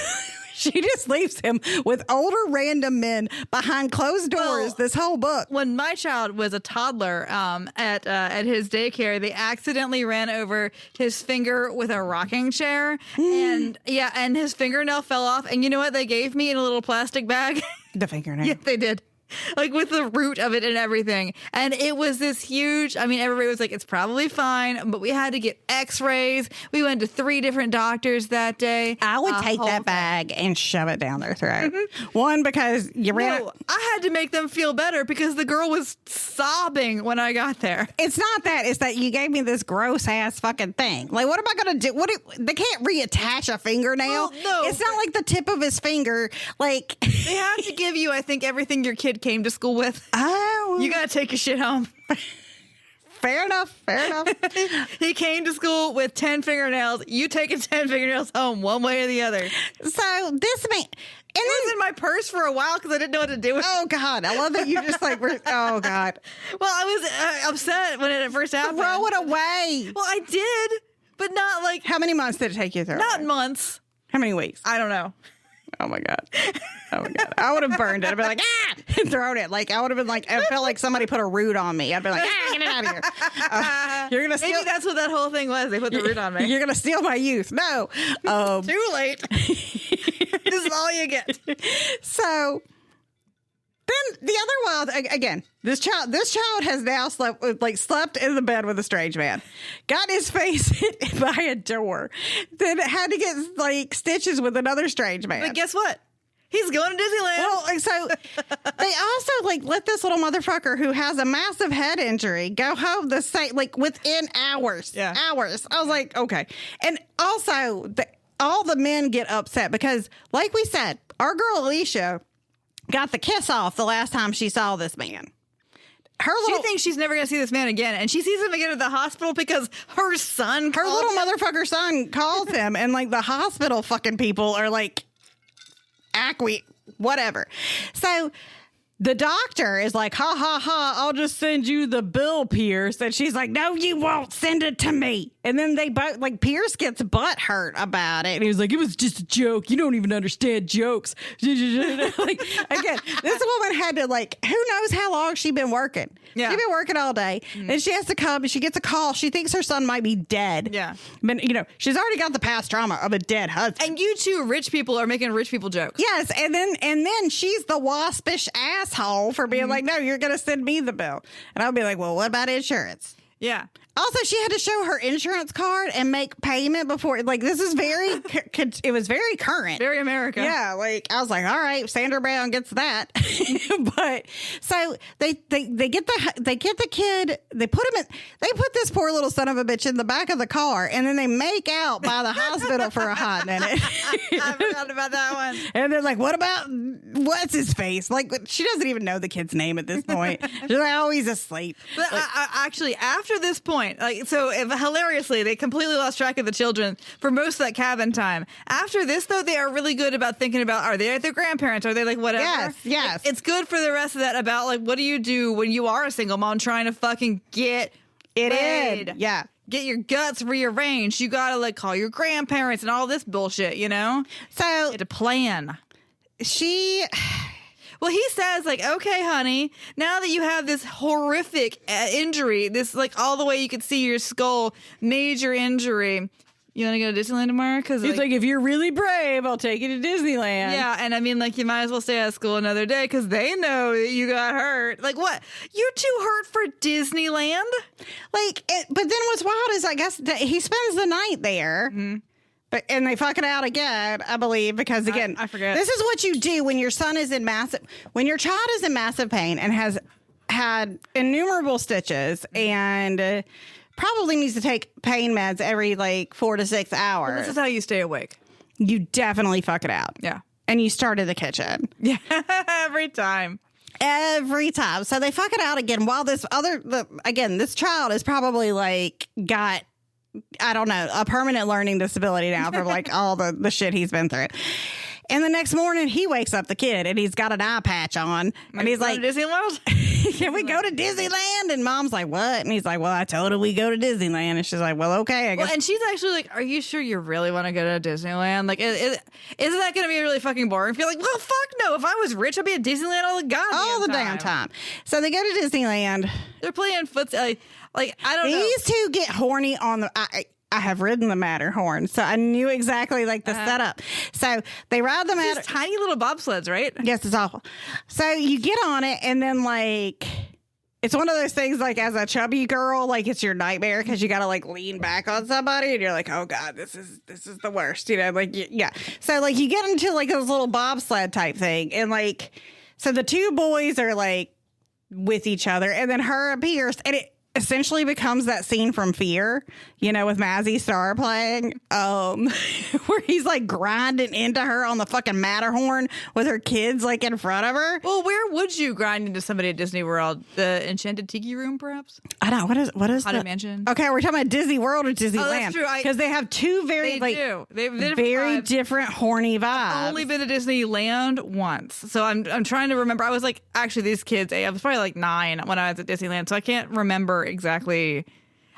She just leaves him with older random men behind closed doors this whole book. When my child was a toddler at his daycare, they accidentally ran over his finger with a rocking chair. And his fingernail fell off. And you know what they gave me in a little plastic bag? The fingernail. Yeah, they did. Like with the root of it and everything. And it was this huge, I mean, everybody was like, it's probably fine, but we had to get x-rays. We went to 3 different doctors that day. I would take that bag and shove it down their throat. Mm-hmm. One, because you ran I had to make them feel better because the girl was sobbing when I got there. It's not that. It's that you gave me this gross ass fucking thing. Like, what am I going to do? They can't reattach a fingernail. Well, no. It's not like the tip of his finger. Like, they have to give you, I think, everything your kid came to school with. Oh, you gotta take your shit home. Fair enough. He came to school with 10 fingernails. You taking 10 fingernails home one way or the other. So this man, it was in my purse for a while because I didn't know what to do with it. Oh God, I love that you just like were. Oh God. Well, I was upset when it first happened. Throw it away. Well, I did, but not like. How many months did it take you through? Not months. How many weeks? I don't know. Oh my God. I would have burned it. I'd be like, and thrown it. Like, I would have been like, I felt like somebody put a root on me. I'd be like, get it out of here. You're gonna steal. Maybe that's what that whole thing was. They put the root on me. You're gonna steal my youth. No. Too late. This is all you get. So Then the other wild, again, this child has now slept in the bed with a strange man, got his face hit by a door, then had to get like stitches with another strange man. But guess what? He's going to Disneyland. Well, so they also like let this little motherfucker who has a massive head injury go home the same, like within hours. Yeah. Hours. I was like, okay. And also, all the men get upset because, like we said, our girl Alicia got the kiss off the last time she saw this man. She thinks she's never going to see this man again, and she sees him again at the hospital because her little motherfucker son calls him, and like the hospital fucking people are like, whatever. So the doctor is like, ha ha ha, I'll just send you the bill, Pierce. And she's like, no, you won't, send it to me. And then they both, like, Pierce gets butt hurt about it. And he was like, it was just a joke. You don't even understand jokes. Like, again, this woman had to, like, who knows how long she'd been working. Yeah. She'd been working all day. Mm-hmm. And she has to come and she gets a call. She thinks her son might be dead. Yeah. But, you know, she's already got the past trauma of a dead husband. And you two rich people are making rich people jokes. Yes. And then she's the waspish asshole for being like, no, you're going to send me the bill. And I'll be like, well, what about insurance? Yeah. Also, she had to show her insurance card and make payment before. Like, this is very, it was very current. Very America. Yeah. Like, I was like, all right, Sandra Brown gets that. But so they get the kid, they put this poor little son of a bitch in the back of the car, and then they make out by the hospital for a hot minute. I forgot about that one. And they're like, what's his face? Like, she doesn't even know the kid's name at this point. She's like, oh, he's asleep. But like, I actually, after this point, like, so hilariously, they completely lost track of the children for most of that cabin time. After this, though, they are really good about thinking about, are they like their grandparents? Are they like whatever? Yes. It's good for the rest of that about like, what do you do when you are a single mom trying to fucking get it in? Yeah. Get your guts rearranged. You gotta like call your grandparents and all this bullshit, you know? So you had to plan. Well, he says, like, okay, honey, now that you have this horrific injury, this, like, all the way you could see your skull, major injury, you want to go to Disneyland tomorrow? Because he's like, if you're really brave, I'll take you to Disneyland. Yeah, and I mean, like, you might as well stay out of school another day because they know that you got hurt. Like, what? You're too hurt for Disneyland? Like, but then what's wild is, I guess, that he spends the night there. Mm-hmm. And they fuck it out again, I believe, because again, I forget. This is what you do when your child is in massive pain and has had innumerable stitches and probably needs to take pain meds every like 4 to 6 hours. Well, this is how you stay awake. You definitely fuck it out. Yeah. And you start in the kitchen. Yeah. Every time. So they fuck it out again while this child is probably like got, I don't know, a permanent learning disability now from like all the shit he's been through. And the next morning he wakes up the kid and he's got an eye patch on and he's like, Disney World? Can we go to Disneyland? And mom's like, what? And he's like, well, I told her we go to Disneyland. And she's like, well, okay, I guess. Well, and she's actually like, are you sure you really want to go to Disneyland? Like, isn't that going to be really fucking boring? Feel like, well, fuck no. If I was rich, I'd be at Disneyland all the damn time. So they go to Disneyland. They're playing footsie. Like, I don't know. These two get horny on the... I have ridden the Matterhorn, so I knew exactly like the setup. So they ride the Matterhorn. Tiny little bobsleds, right? Yes, it's awful. So you get on it, and then like it's one of those things like as a chubby girl, like it's your nightmare because you got to like lean back on somebody, and you're like, oh god, this is the worst, you know? Like yeah. So like you get into like this little bobsled type thing, and like so the two boys are like with each other, and then her appears, and it essentially becomes that scene from Fear, you know, with Mazzy Star playing, where he's like grinding into her on the fucking Matterhorn with her kids like in front of her. Well, where would you grind into somebody at Disney World? The Enchanted Tiki Room, perhaps? I don't know. What is Haunted Mansion? Okay, we're talking about Disney World or Disneyland. Oh, that's true. Because they have two very different horny vibes. I've only been to Disneyland once, so I'm trying to remember. I was like, actually, these kids, I was probably like 9 when I was at Disneyland, so I can't remember exactly.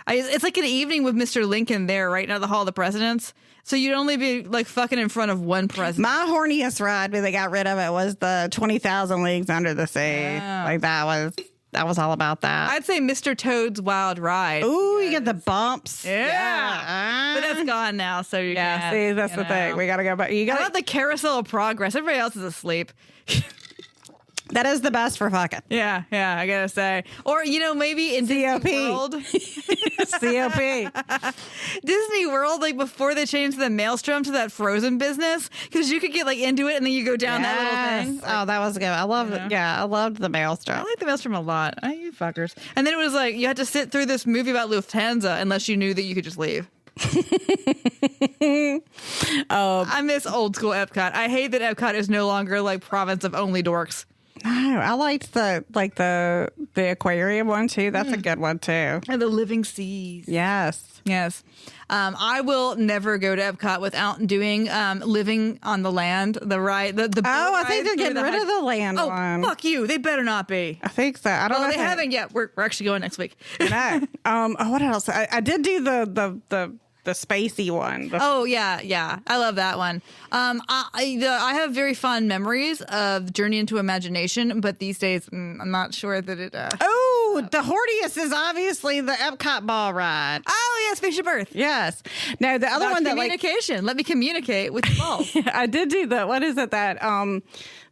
It's like an evening with Mr. Lincoln there right now at the Hall of the Presidents, so you'd only be like fucking in front of one president. My horniest ride when they got rid of it was the 20,000 Leagues Under the Sea. Yeah. Like that was all about that. I'd say Mr. Toad's Wild Ride. Ooh, you get the bumps. Yeah. But that's gone now, so you can't. See, that's the thing. We gotta go back. How about the Carousel of Progress? Everybody else is asleep. That is the best for fucking. Yeah, I gotta say. Or, maybe in COP. Disney World. COP. Disney World, like before they changed the Maelstrom to that Frozen business, because you could get like into it and then you go down that little thing. Oh, that was good. I loved it. Yeah, I loved the Maelstrom. I like the Maelstrom a lot. You fuckers. And then it was like you had to sit through this movie about Lufthansa unless you knew that you could just leave. I miss old school Epcot. I hate that Epcot is no longer like province of only dorks. No, I liked the aquarium one too. That's a good one too. And the living seas. Yes. I will never go to Epcot without doing living on the land. The ride. The I think they're getting rid of the land one. Fuck you! They better not be. I think so. I don't know. They haven't yet. We're actually going next week. No. What else? I did do the spacey one. Yeah. I love that one. I have very fond memories of Journey into Imagination, but these days I'm not sure that it. The Hortius is obviously the Epcot ball ride. Oh yeah, Spaceship Earth. Yes. No, the other one that communication. Let me communicate with the ball. I did do the what is it that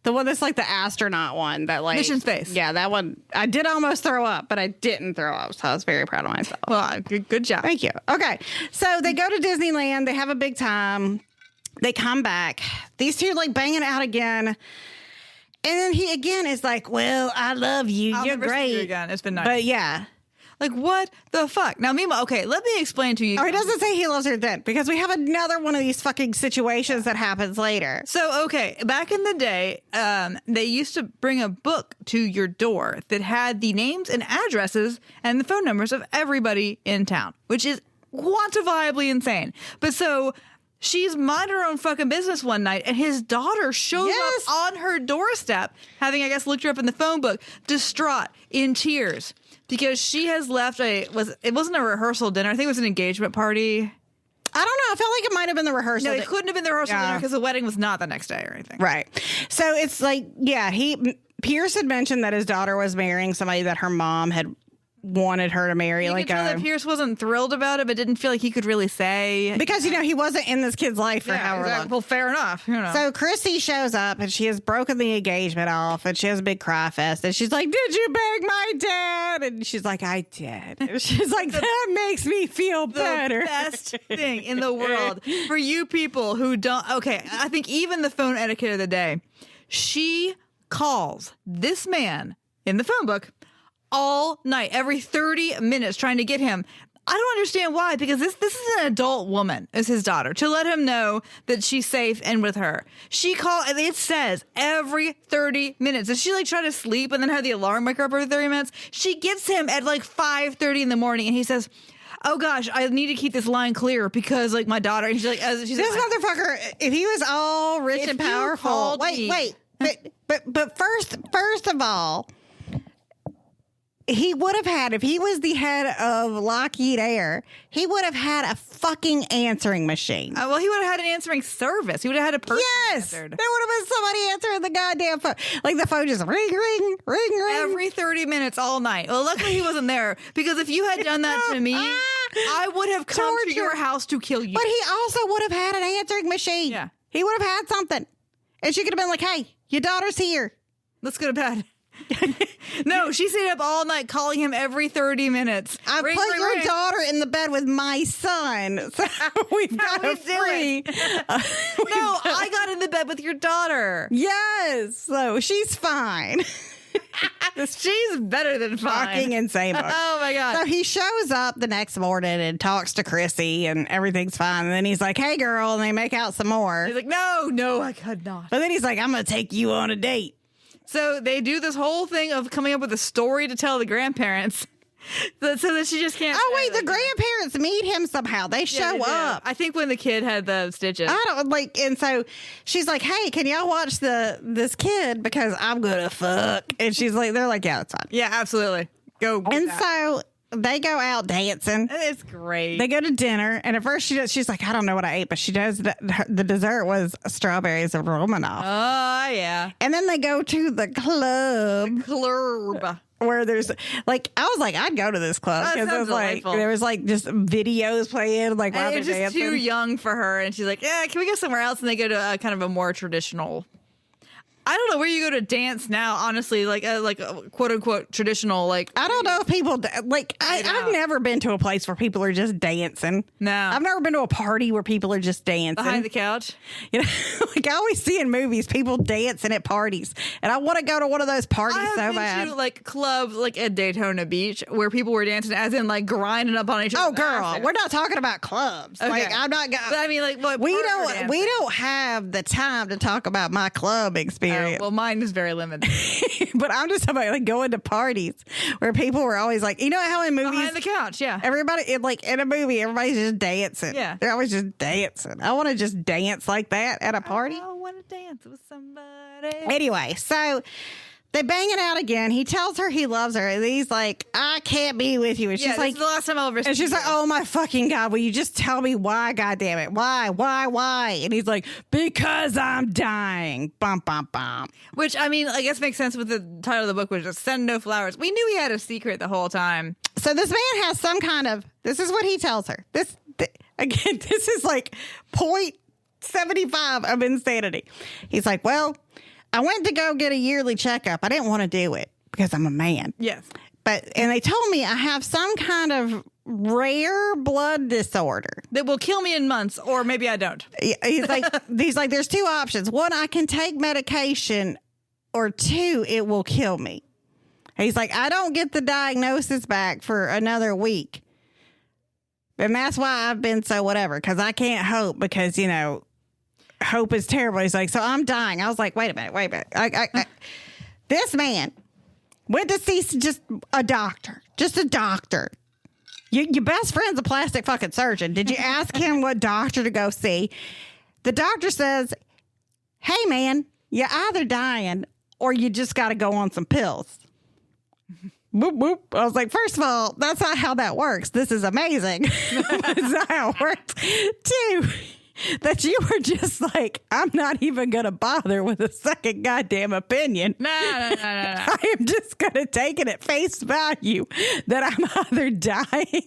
the one that's like the astronaut one that like Mission Space. Yeah, that one. I did almost throw up, but I didn't throw up, so I was very proud of myself. Well, good job. Thank you. Okay, so they go to Disneyland. They have a big time. They come back. These two like banging out again. And then he again is like, well, I love you. I'll You're never see great. you again. It's been nice. But yeah. Like, what the fuck? Now, meanwhile, okay, let me explain to you. Oh, he doesn't say he loves her then, because we have another one of these fucking situations that happens later. So, okay, back in the day, they used to bring a book to your door that had the names and addresses and the phone numbers of everybody in town, which is quantifiably insane. But so she's minding her own fucking business one night, and his daughter shows up on her doorstep, having, I guess, looked her up in the phone book, distraught, in tears. Because she has left it wasn't a rehearsal dinner. I think it was an engagement party. I don't know. I felt like it might have been the rehearsal. No, it couldn't have been the rehearsal dinner because the wedding was not the next day or anything. Right. So it's like, yeah, Pierce had mentioned that his daughter was marrying somebody that her mom had wanted her to marry. You like can tell that Pierce wasn't thrilled about it, but didn't feel like he could really say. Because, he wasn't in this kid's life for however long. Well, fair enough. So Chrissy shows up and she has broken the engagement off and she has a big cry fest and she's like, did you beg my dad? And she's like, I did. And she's like, that makes me feel better. The best thing in the world for you people who don't. Okay, I think even the phone etiquette of the day, she calls this man in the phone book all night, every 30 minutes, trying to get him. I don't understand why, because this is an adult woman, is his daughter, to let him know that she's safe and with her. She it says every 30 minutes. Does she like try to sleep and then have the alarm wake her up every 30 minutes? She gets him at like 5:30 in the morning and he says, oh gosh, I need to keep this line clear because like my daughter, and she's like, this motherfucker, if he was all rich and powerful, wait, but first of all, he would have had, if he was the head of Lockheed Air, he would have had a fucking answering machine. Well, he would have had an answering service. He would have had a person. Yes, there would have been somebody answering the goddamn phone. Like the phone just ring, ring, ring, ring. Every 30 minutes all night. Well, luckily he wasn't there, because if you had done that to me, I would have come to your house to kill you. But he also would have had an answering machine. Yeah. He would have had something. And she could have been like, hey, your daughter's here. Let's go to bed. No, she stayed up all night calling him every 30 minutes. I put your daughter in the bed with my son, so we've got a free. No, I got in the bed with your daughter. Yes, so she's fine. She's better than fine. Fucking insane. Oh my god! So he shows up the next morning and talks to Chrissy, and everything's fine. And then he's like, "Hey, girl," and they make out some more. He's like, "No, I could not." But then he's like, "I'm gonna take you on a date." So they do this whole thing of coming up with a story to tell the grandparents, so that she just can't. Oh wait, the grandparents meet him somehow. They show up. I think when the kid had the stitches. I don't like, and so she's like, "Hey, can y'all watch this kid because I'm gonna fuck?" And she's like, "They're like, yeah, that's fine." Yeah, absolutely. Go. And so they go out dancing. It's great. They go to dinner, and at first she's like, I don't know what I ate, but she does. The dessert was strawberries and Romanoff. Oh yeah. And then they go to the club. Where there's like, I was like, I'd go to this club because it was like there was like just videos playing like while they're dancing. It's just too young for her, and she's like, yeah, can we go somewhere else? And they go to kind of a more traditional. I don't know where you go to dance now, honestly, like a quote unquote traditional, like. I don't know if people, I've never been to a place where people are just dancing. No. I've never been to a party where people are just dancing. Behind the couch? You know, like I always see in movies, people dancing at parties. And I want to go to one of those parties so bad. I have been to like clubs like at Daytona Beach where people were dancing as in like grinding up on each other. Oh, girl, we're not talking about clubs. Okay. Like I'm not. I mean, like we don't have the time to talk about my club experience. Well, mine is very limited. But I'm just talking about like going to parties where people were always like, you know how in movies behind the couch, yeah. Everybody in a movie, everybody's just dancing. Yeah, they're always just dancing. I want to just dance like that at a party. I want to dance with somebody. Anyway, so they bang it out again. He tells her he loves her. And he's like, I can't be with you. And she's like, this is the last time I'll ever see and she's you. like, oh my fucking God, will you just tell me why, God damn it? Why? And he's like, because I'm dying. Bum, bum, bum. Which, I mean, I guess makes sense with the title of the book, which is Send No Flowers. We knew he had a secret the whole time. So this man has some kind of, this is what he tells her. Again, this is like 0.75 of insanity. He's like, well, I went to go get a yearly checkup. I didn't want to do it because I'm a man. Yes. And they told me I have some kind of rare blood disorder that will kill me in months, or maybe I don't. He's like, there's two options. One, I can take medication, or two, it will kill me. He's like, I don't get the diagnosis back for another week. And that's why I've been so whatever, because I can't hope because, you know, hope is terrible. He's like, so I'm dying. I was like, wait a minute. This man went to see just a doctor. Your best friend's a plastic fucking surgeon. Did you ask him what doctor to go see? The doctor says, hey, man, you're either dying or you just got to go on some pills. Boop, boop. I was like, first of all, that's not how that works. This is amazing. That's not how it works. Two, that you were just like, I'm not even going to bother with a second goddamn opinion. No. I am just going to take it at face value that I'm either dying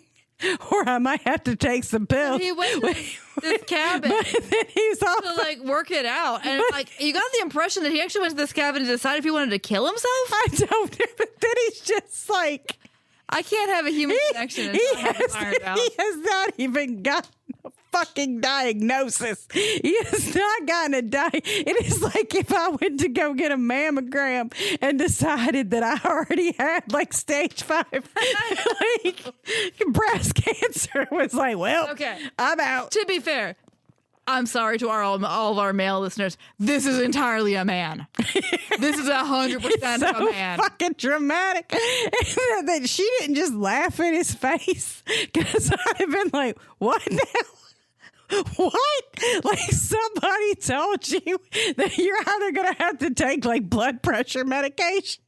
or I might have to take some pills. He went to this cabin but then he's also, to like work it out. And like, you got the impression that he actually went to this cabin to decide if he wanted to kill himself. I don't know. But then he's just like, I can't have a human connection. He has not even gotten a fucking diagnosis. He has not gotten a It is like if I went to go get a mammogram and decided that I already had like stage 5 like breast cancer. It was like, well, okay, I'm out. To be fair, I'm sorry to all of our male listeners. This is entirely a man. This is 100% so a man. Fucking dramatic. That she didn't just laugh in his face because I'd have been like, what now? What? Like somebody told you that you're either going to have to take like blood pressure medication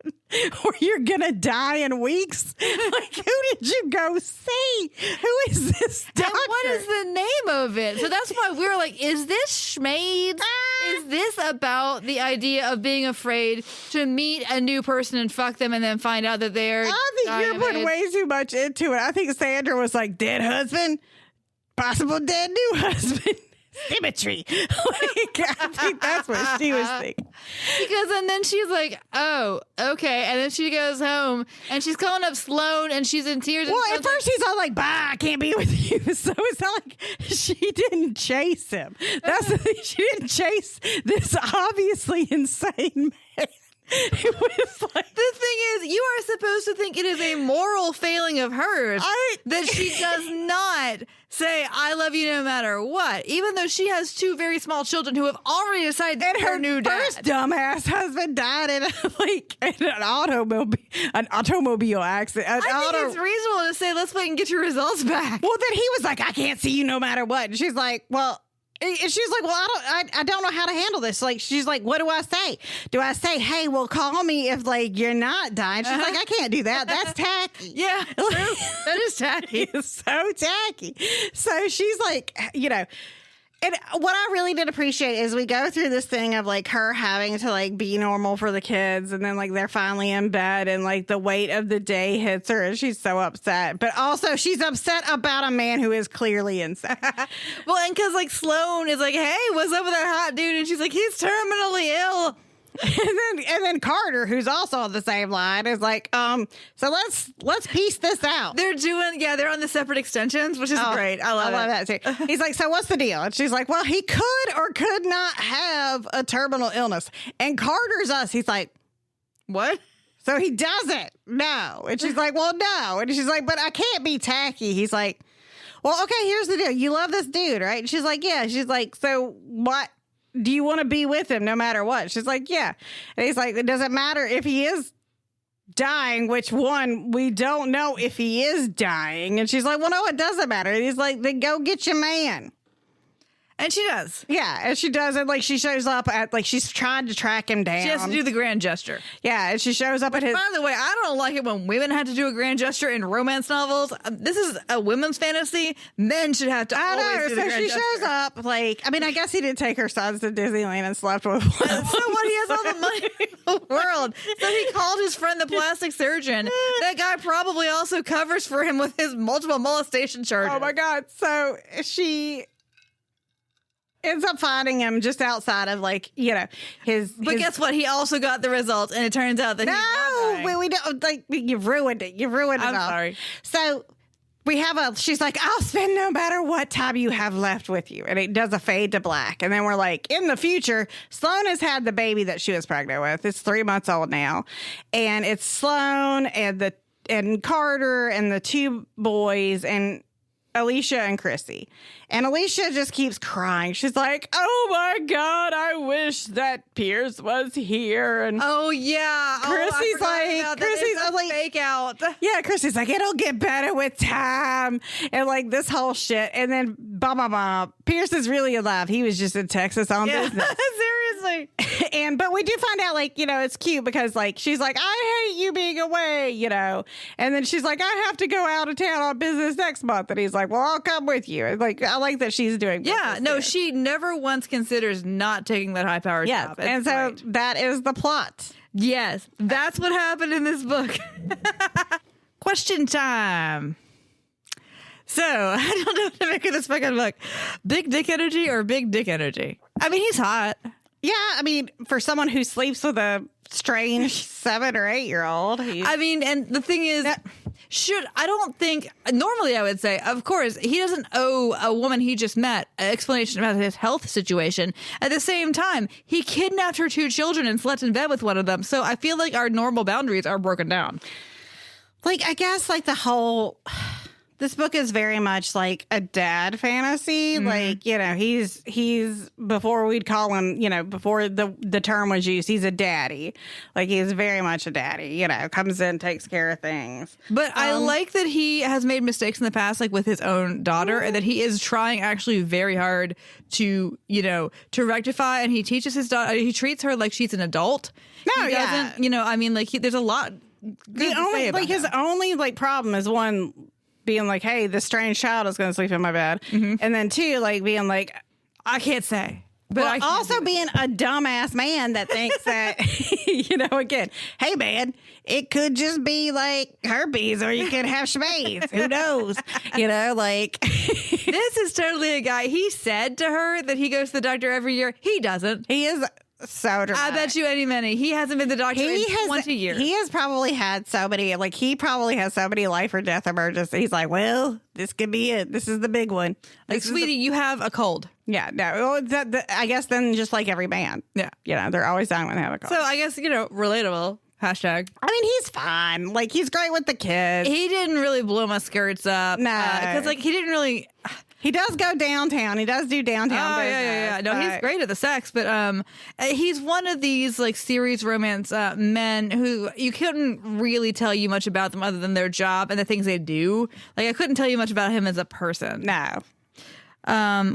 or you're going to die in weeks? Like, who did you go see? Who is this doctor? And what is the name of it? So that's why we were like, is this schmade? Is this about the idea of being afraid to meet a new person and fuck them and then find out that they're I think you're putting way too much into it. I think Sandra was like, dead husband? Possible dead new husband. Symmetry. Like, I think that's what she was thinking. Because and then she's like, oh, okay. And then she goes home and she's calling up Sloan and she's in tears. Well, at first he's all like, bye, I can't be with you. So it's not like she didn't chase him. That's the thing. She didn't chase this obviously insane man. It was like, the thing is, you are supposed to think it is a moral failing of hers that she does not say, I love you no matter what, even though she has 2 very small children who have already decided that her new first dumbass husband died in an automobile accident. I think it's reasonable to say, let's wait and get your results back. Well, then he was like, I can't see you no matter what. And she's like, well, and she's like, well, I don't know how to handle this. Like, she's like, what do I say? Do I say, hey, well, call me if like you're not dying? She's like, I can't do that. That's tacky. Yeah, true. That is tacky. It's so tacky. So she's like, you know, and what I really did appreciate is we go through this thing of like her having to like be normal for the kids. And then like they're finally in bed and like the weight of the day hits her and she's so upset. But also she's upset about a man who is clearly insane. Well, and because like Sloan is like, hey, what's up with that hot dude? And she's like, he's terminally ill. And then Carter, who's also on the same line, is like, so let's piece this out. They're on the separate extensions, which is great. I love that too. He's like, so what's the deal? And she's like, well, he could or could not have a terminal illness. And Carter's us. He's like, what? So he doesn't? No. And she's like, well, no. And she's like, but I can't be tacky. He's like, well, okay, here's the deal. You love this dude, right? And she's like, yeah. She's like, so what? Do you want to be with him no matter what? She's like, yeah. And he's like, it doesn't matter if he is dying, which one, we don't know if he is dying. And she's like, well, no, it doesn't matter. And he's like, then go get your man. And she does. Yeah, and she does it. Like, she shows up at, like, she's trying to track him down. She has to do the grand gesture. Yeah, and she shows up at his... By the way, I don't like it when women have to do a grand gesture in romance novels. This is a women's fantasy. Men should have to always do the grand gesture. So she shows up, like... I mean, I guess he did take her sons to Disneyland and slept with one. So what? He has all the money in the world. So he called his friend the plastic surgeon. That guy probably also covers for him with his multiple molestation charges. Oh, my God. So she... ends up finding him just outside of, like, you know, his... But guess what? He also got the results, and it turns out that he's not dying. We don't, like, you've ruined it. You've ruined it all. I'm sorry. So we have she's like, I'll spend no matter what time you have left with you. And it does a fade to black. And then we're like, in the future, Sloane has had the baby that she was pregnant with. It's 3 months old now. And it's Sloane and Carter and the two boys and Alicia and Chrissy. And Alicia just keeps crying. She's like, oh my God, I wish that Pierce was here. And oh yeah. Chrissy's like fake out. Yeah, Chrissy's like, it'll get better with time. And like this whole shit. And then Pierce is really alive. He was just in Texas on business. Seriously. But we do find out, like, you know, it's cute because, like, she's like, I hate you being away, you know. And then she's like, I have to go out of town on business next month. And he's like, well, I'll come with you. And, like, I like that she's doing business. Yeah, no, she never once considers not taking that high-powered job. And so that is the plot. Yes, that's what happened in this book. Question time. So, I don't know what to make of this fucking book. Big dick energy or big dick energy? I mean, he's hot. Yeah, I mean, for someone who sleeps with a strange 7 or 8 year old. I mean, and the thing is, normally I would say, of course, he doesn't owe a woman he just met an explanation about his health situation. At the same time, he kidnapped her 2 children and slept in bed with one of them. So I feel like our normal boundaries are broken down. Like, I guess, like, this book is very much like a dad fantasy. Mm-hmm. Like, you know, he's before we'd call him, you know, before the term was used, he's a daddy. Like, he's very much a daddy, you know, comes in, takes care of things. But I like that he has made mistakes in the past, like with his own daughter, and that he is trying actually very hard to, you know, to rectify. And he teaches his daughter, he treats her like she's an adult. No, he doesn't, you know, I mean, like, there's a lot. His only problem is one, being like, hey, this strange child is going to sleep in my bed. Mm-hmm. And then 2, like, being like, I can't say. But well, also being a dumbass man that thinks that, you know, again, hey, man, it could just be like herpes or you could have schmaze. Who knows? You know, like. This is totally a guy. He said to her that he goes to the doctor every year. He doesn't. He is so dramatic. I bet you any money. He hasn't been to the doctor in 20 years. He has probably had so many, like, he probably has so many life or death emergencies. He's like, well, this could be it. This is the big one. Like, sweetie, you have a cold. Yeah, no. I guess then just like every man. Yeah. You know, they're always dying when they have a cold. So I guess, you know, relatable. Hashtag. I mean, he's fine. Like, he's great with the kids. He didn't really blow my skirts up. No. Because, like, he didn't really... He does go downtown. He does do downtown business. Yeah. No, he's great at the sex, but he's one of these, like, series romance men who you couldn't really tell you much about them other than their job and the things they do. Like, I couldn't tell you much about him as a person. No.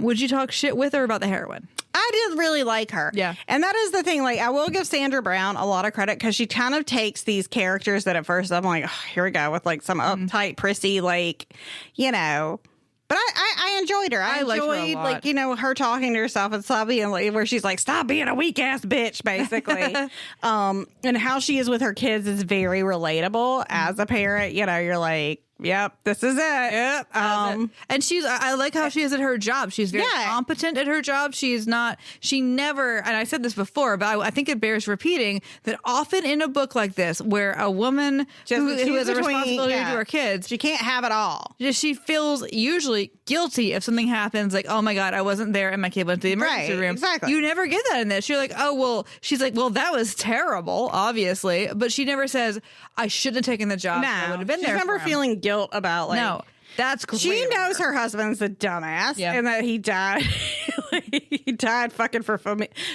Would you talk shit with her about the heroine? I did really like her. Yeah. And that is the thing. Like, I will give Sandra Brown a lot of credit because she kind of takes these characters that at first I'm like, oh, here we go with, like, some uptight, prissy, like, you know. But I enjoyed her. I liked her a lot. Like, you know, her talking to herself and stuff, and like, where she's like, stop being a weak ass bitch, basically. And how she is with her kids is very relatable as a parent. You know, you're like, yep, this is it. Yep. And I like how she is at her job. She's very competent at her job. She never, and I said this before, but I think it bears repeating that often in a book like this, where a woman who has a responsibility to her kids, she can't have it all. She feels usually guilty if something happens, like, oh my God, I wasn't there and my kid went to the emergency room. Exactly. You never get that in this. You're like, oh, well, she's like, well, that was terrible, obviously. But she never says, I shouldn't have taken the job. No, I would have been there. She's never feeling guilt about, like, no. That's great. She knows her husband's a dumbass and that he died. He died fucking for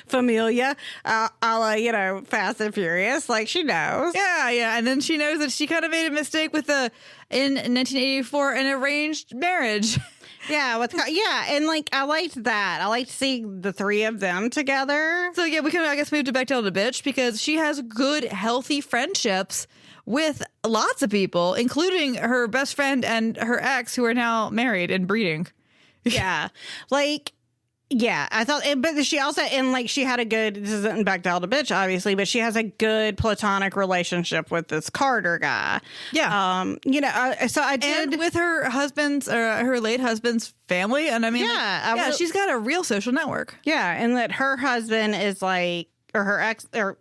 familia, a la, Fast and Furious. Like, she knows. Yeah. And then she knows that she kind of made a mistake with in 1984, an arranged marriage. Yeah, and like I liked that. I liked seeing the three of them together. So yeah, we can I guess move to Bechdel to bitch because she has good, healthy friendships with lots of people, including her best friend and her ex, who are now married and breeding. Yeah, I thought, but she also, and like she had a good, this isn't Bechdel to bitch, obviously, but she has a good platonic relationship with this Carter guy. Yeah. So I did. And with her husband's, her late husband's family. And I mean, she's got a real social network. Yeah. And that her husband is like, or her ex, or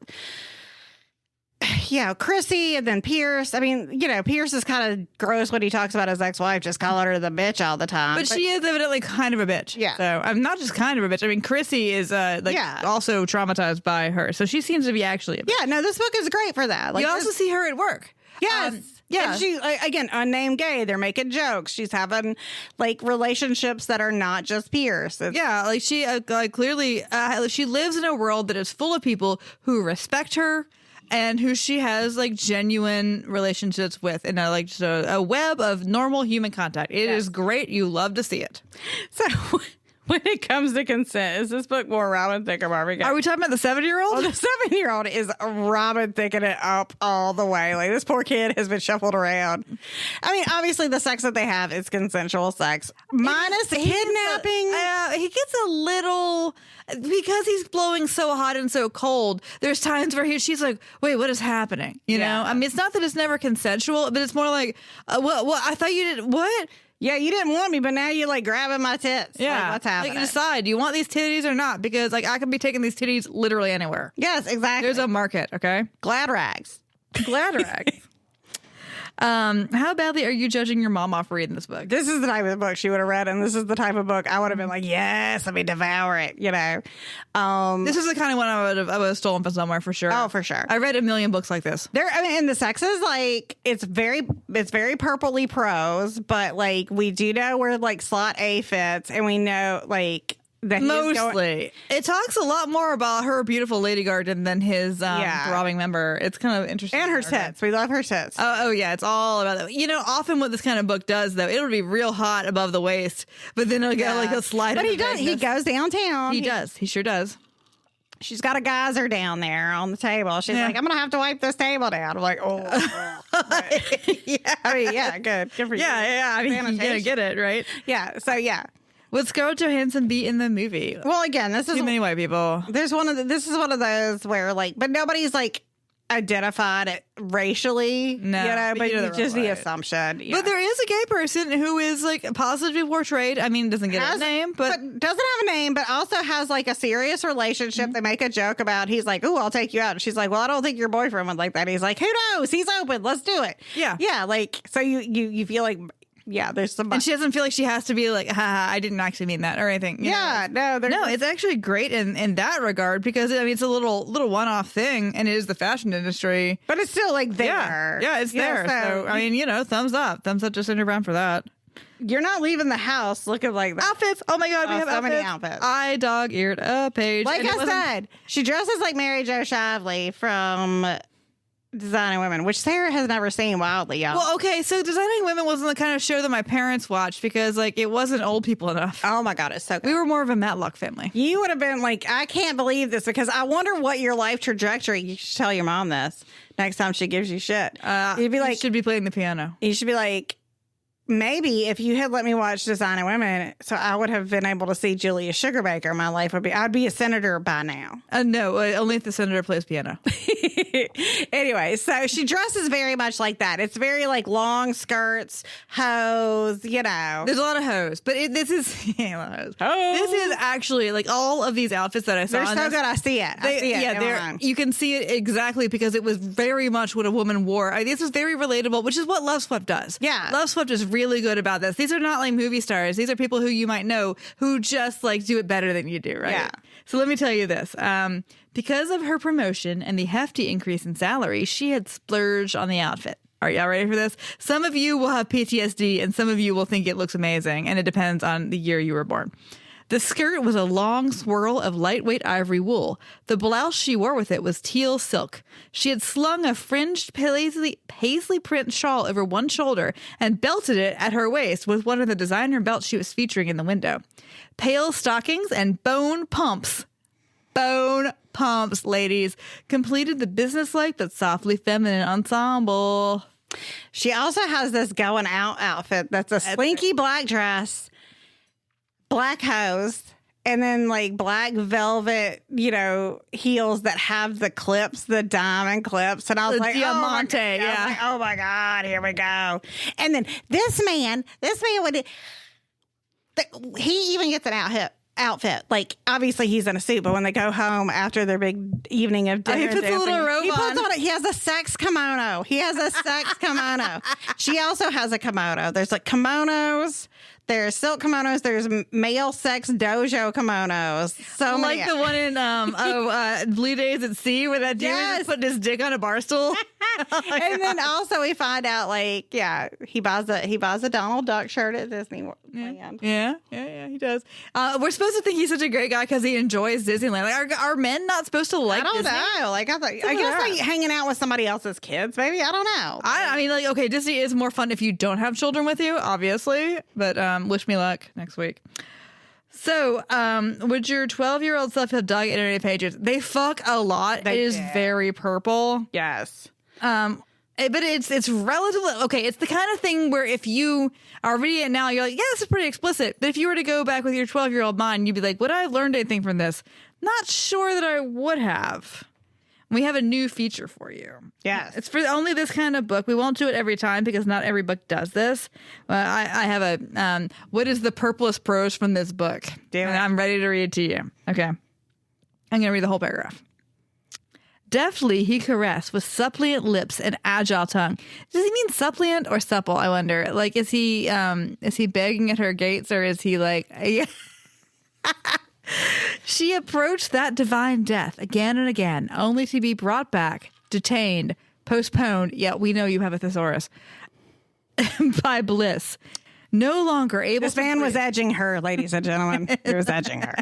Chrissy, and then Pierce. I mean, Pierce is kind of gross when he talks about his ex-wife, just calling her the bitch all the time. But she is evidently kind of a bitch. Yeah. So I'm not just kind of a bitch. I mean, Chrissy is also traumatized by her. So she seems to be actually a bitch. Yeah, no, this book is great for that. Like, you also see her at work. Yes. And she, again, unnamed gay. They're making jokes. She's having like relationships that are not just Pierce. She clearly she lives in a world that is full of people who respect her and who she has like genuine relationships with in a web of normal human contact. It is great. You love to see it. So when it comes to consent, is this book more Robin Thicke or Barbie Gay? Are we talking about the 7-year-old? Well, the 7-year-old is Robin Thicking it up all the way. Like, this poor kid has been shuffled around. I mean, obviously the sex that they have is consensual sex. Minus the kidnapping. He gets a little, because he's blowing so hot and so cold, there's times where she's like, wait, what is happening? You know? I mean, it's not that it's never consensual, but it's more like, well, I thought you did, what? Yeah, you didn't want me, but now you're like grabbing my tits. Yeah. Like, what's happening? Like, decide, do you want these titties or not? Because like I can be taking these titties literally anywhere. Yes, exactly. There's a market, okay? Glad rags. How badly are you judging your mom off reading this book? This is the type of book she would have read, and this is the type of book I would have been like, yes, let me devour it, This is the kind of one I would have stolen from somewhere for sure. Oh, for sure. I read a million books like this. And the sex is like, it's very purpley prose, but like we do know where like slot A fits, and we know like that mostly it talks a lot more about her beautiful lady garden than his throbbing member. It's kind of interesting. And her tits. We love her tits. Oh yeah, it's all about that. Often what this kind of book does, though, it'll be real hot above the waist, but then it'll get like a slide. But he does. He goes downtown. He does. He sure does. She's got a geyser down there on the table. She's like, I'm gonna have to wipe this table down. I'm like, oh. Yeah. I mean, yeah, good for you. Yeah. I mean, you get it, right? Yeah. So yeah. Would Scarlett Johansson be in the movie? Well, again, this is too many white people. This is one of those where like, but nobody's like identified it racially. No, but it's just the assumption. Yeah. But there is a gay person who is like positively portrayed. I mean, doesn't get a name, but doesn't have a name, but also has like a serious relationship. Mm-hmm. They make a joke about. He's like, "Ooh, I'll take you out." And she's like, "Well, I don't think your boyfriend would like that." He's like, "Who knows? He's open. Let's do it." Yeah. Like, so you feel like. Yeah, there's some, and she doesn't feel like she has to be like, haha, I didn't actually mean that or anything. No, it's actually great in that regard because I mean it's a little one-off thing, and it is the fashion industry, but it's still like there. Yeah, it's there. So I mean, thumbs up to Sandra Brown for that. You're not leaving the house looking like that. Outfits. Oh my God, we have so many outfits. I dog-eared a page. Like I said, she dresses like Mary Jo Shively from Designing Women, which Sarah has never seen, wildly, y'all. Well, okay, so Designing Women wasn't the kind of show that my parents watched because, like, it wasn't old people enough. Oh my God, it's so good. We were more of a Matlock family. You would have been like, I can't believe this, because I wonder what your life trajectory. You should tell your mom this next time she gives you shit. You'd be like, you should be playing the piano. You should be like, maybe if you had let me watch Designing Women, so I would have been able to see Julia Sugarbaker. My life would be, I'd be a senator by now. No, only if the senator plays piano. Anyway, so she dresses very much like that. It's very like long skirts, hose, you know. There's a lot of hose, but this is a lot of hose. This is actually like all of these outfits that I saw. They're so good. I see it. You can see it exactly because it was very much what a woman wore. This is very relatable, which is what Love Swept does. Yeah. Love Swept is really good about this. These are not like movie stars. These are people who you might know who just like do it better than you do, right? Yeah. So let me tell you this. Because of her promotion and the hefty increase in salary, she had splurged on the outfit. Are y'all ready for this? Some of you will have PTSD and some of you will think it looks amazing, and it depends on the year you were born. The skirt was a long swirl of lightweight ivory wool. The blouse she wore with it was teal silk. She had slung a fringed paisley print shawl over one shoulder and belted it at her waist with one of the designer belts she was featuring in the window. Pale stockings and bone pumps, ladies, completed the businesslike but softly feminine ensemble. She also has this going out outfit that's a slinky black dress, black hose, and then like black velvet, heels that have the clips, the diamond clips. And I was like, Diamante, oh my God, here we go. And then this man would, he even gets an outfit. Like, obviously he's in a suit, but when they go home after their big evening of dinner, he puts a little robe on. He has a sex kimono. She also has a kimono. There's like kimonos. There's silk kimonos. There's male sex dojo kimonos. So like many. the one in Blue Days at Sea where that dude just put his dick on a bar stool. And then also we find out he buys a Donald Duck shirt at Disneyland. Yeah, he does. We're supposed to think he's such a great guy because he enjoys Disneyland. Like, are men not supposed to like Disney? I don't know. Like, I guess like hanging out with somebody else's kids, maybe. I don't know. I mean, like, okay, Disney is more fun if you don't have children with you, obviously. But wish me luck next week. So, would your 12-year-old self have dug internet pages? They fuck a lot. It is very purple. Yes. But it's relatively okay. It's the kind of thing where if you are reading it now, you're like, yeah, this is pretty explicit. But if you were to go back with your 12-year-old mind, you'd be like, would I have learned anything from this? Not sure that I would have. We have a new feature for you. Yes. It's for only this kind of book. We won't do it every time because not every book does this. I have a, what is the purplest prose from this book? Damn it. And I'm ready to read to you. Okay. I'm going to read the whole paragraph. Deftly he caressed with suppliant lips and agile tongue. Does he mean suppliant or supple, I wonder? Like, is he begging at her gates or is he like... She approached that divine death again and again, only to be brought back, detained, postponed, yet we know you have a thesaurus, by bliss. No longer able This man was edging her, ladies and gentlemen. He was edging her.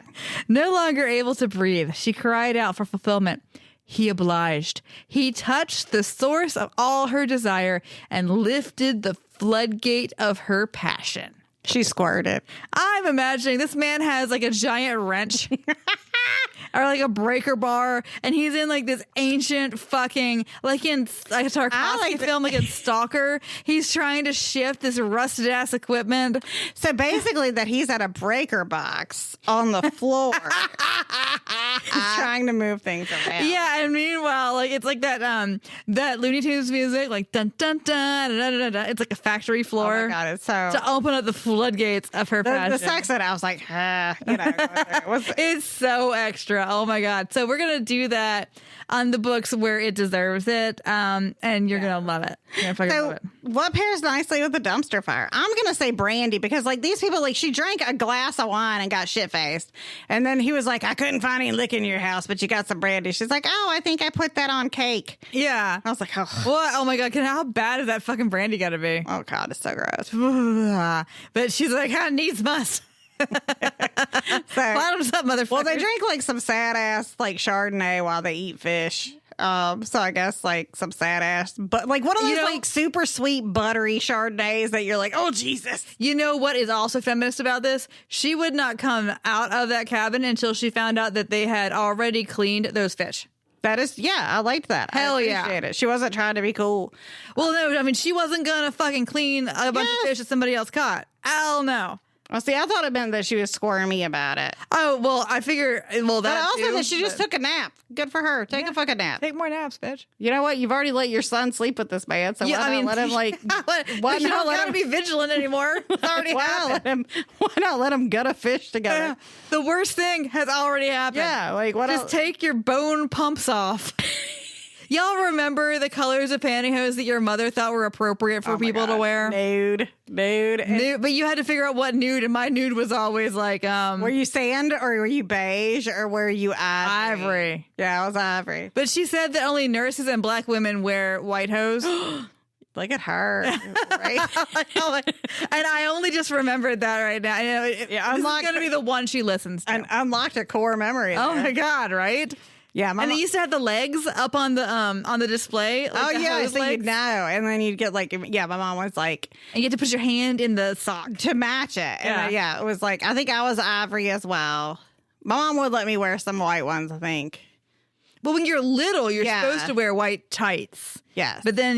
No longer able to breathe, she cried out for fulfillment. He obliged. He touched the source of all her desire and lifted the floodgate of her passion. She squirted. I'm imagining this man has like a giant wrench or like a breaker bar, and he's in like this ancient fucking, like in like a Tarkovsky film, like in Stalker. He's trying to shift this rusted ass equipment. So basically, that he's at a breaker box on the floor. He's trying to move things around. Yeah, and meanwhile, like it's like that Looney Tunes music, like dun dun dun dun dun dun. It's like a factory floor. Oh my God, it's so to open up the floodgates of her passion. The sex that I was like, it's so extra. Oh my God. So we're going to do that on the books where it deserves it. And you're going to love it. You're going to love it. What pairs nicely with the dumpster fire? I'm going to say Brandy because like these people, like she drank a glass of wine and got shit faced. And then he was like, I couldn't find any liquor in your house, but you got some brandy. She's like, oh, I think I put that on cake. Yeah. I was like, oh. What? Oh my God. How bad is that fucking brandy got to be? Oh God, it's so gross. But she's like, needs must. Bottoms up, motherfucker. Well, they drink like some sad ass like Chardonnay while they eat fish. So I guess like some sad ass, but like one of those like super sweet buttery Chardonnays that you're like, oh Jesus. You know what is also feminist about this? She would not come out of that cabin until she found out that they had already cleaned those fish. That is, I liked that. Hell I yeah. appreciate it. She wasn't trying to be cool. Well, no, I mean, she wasn't gonna fucking clean a bunch of fish that somebody else caught. Hell no. Well, see, I thought it meant that she was squirmy about it. Oh, well, I figure, well, But that also too, that she just but- took a nap. Good for her. Take a fucking nap. Take more naps, bitch. You know what? You've already let your son sleep with this man, so why not let him, like... why not not let gotta him- be vigilant anymore? It's already happened. Why not let him gut a fish together? Yeah. The worst thing has already happened. Yeah, like, what Just else? take your bone pumps off. Y'all remember the colors of pantyhose that your mother thought were appropriate for Oh my people to God. wear? Nude. Nude, but you had to figure out what nude, and my nude was always like Were you sand or were you beige or were you ivory? ivory. Yeah, I was ivory. But she said that only nurses and black women wear white hose. Look at her. Right? And I only just remembered that right now. I know this is unlock- going to be the one she listens to. And unlocked a core memory. Oh there. my God, right? Yeah, And they used to have the legs up on the display. Like the hose so you'd legs. know. And then you'd get like, my mom was like, And you had to put your hand in the sock. to match it. And it was like, I think I was ivory as well. My mom would let me wear some white ones, I think. But when you're little, you're Yeah. supposed to wear white tights. Yes. But then,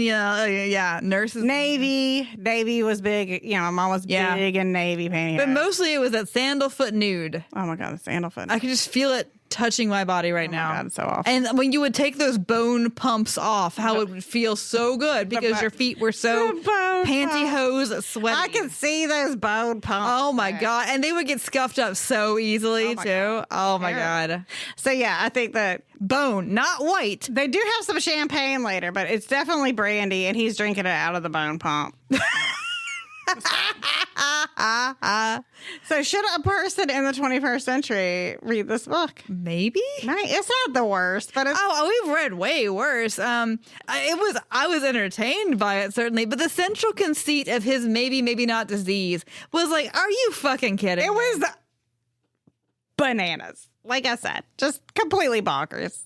nurses. Navy was big. My mom was big in navy pantyhose. But mostly it was that sandalfoot nude. Oh my God, the sandalfoot. I could just feel it touching my body right now. Oh my God, it's so awful. And when you would take those bone pumps off, how it would feel so good because your feet were so The bone pantyhose sweaty. I can see those bone pumps. Oh my God. And they would get scuffed up so easily my too. God. Oh my God. So I think that Bone, not white. they do have some champagne later, but it's definitely brandy, and he's drinking it out of the bone pump. So should a person in the 21st century read this book? Maybe? It's not the worst, but it's We've read way worse. I was entertained by it, certainly, but the central conceit of his maybe not disease was like, are you fucking kidding? it was bananas. Like I said, just completely bonkers.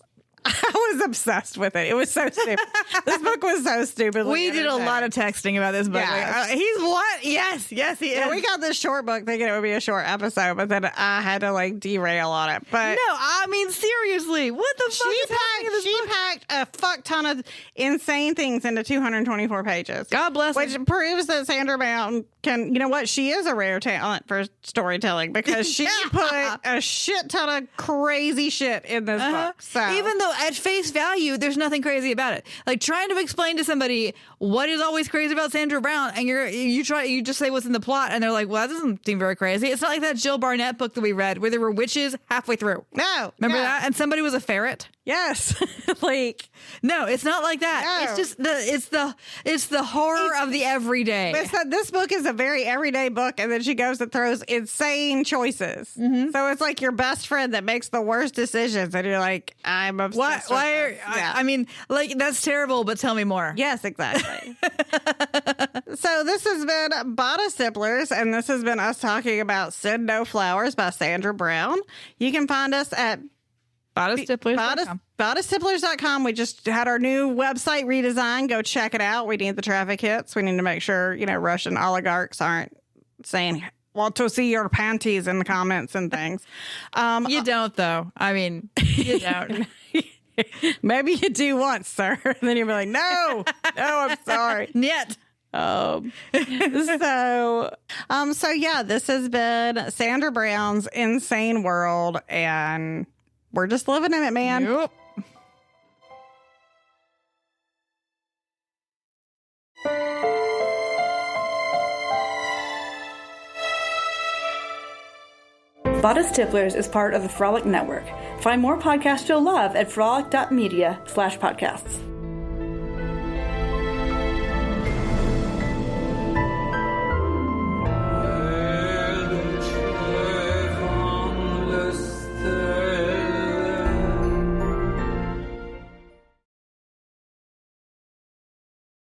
I was obsessed with it. It was so stupid. This book was so stupid. We did a lot of texting about this book. Yeah. Like, he's what? Yes, he is. Yeah, we got this short book thinking it would be a short episode, but then I had to derail on it. But No, I mean, seriously, what the fuck is happening in this book? packed a fuck ton of insane things into 224 pages. God bless Which her. proves that Sandra Brown can, you know what? She is a rare talent for storytelling because she put a shit ton of crazy shit in this book. So Even though at face value, there's nothing crazy about it. Like trying to explain to somebody what is always crazy about Sandra Brown, and you just say what's in the plot, and they're like, "Well, that doesn't seem very crazy." It's not like that Jill Barnett book that we read where there were witches halfway through. no, Remember yeah. that? And somebody was a ferret. Yes, No, it's not like that. No. It's just it's the horror of the everyday. But so this book is a very everyday book, and then she goes and throws insane choices. Mm-hmm. So it's like your best friend that makes the worst decisions, and you're like, I'm obsessed. Why are, with this. Yeah. I mean, like, that's terrible, but tell me more. Yes, exactly. So this has been Bodice Stipplers, and this has been us talking about Send No Flowers by Sandra Brown. You can find us at BodiceStipplers.com. We just had our new website redesign. Go check it out. We need the traffic hits. We need to make sure, Russian oligarchs aren't saying, want to see your panties in the comments and things. You don't, though. I mean, you don't. Maybe you do once, sir. And then you'll be like, no, I'm sorry. Yet. So yeah, this has been Sandra Brown's Insane World, and we're just living in it, man. Yep. Bodice Stipplers is part of the Frolic Network. Find more podcasts you'll love at frolic.media/podcasts.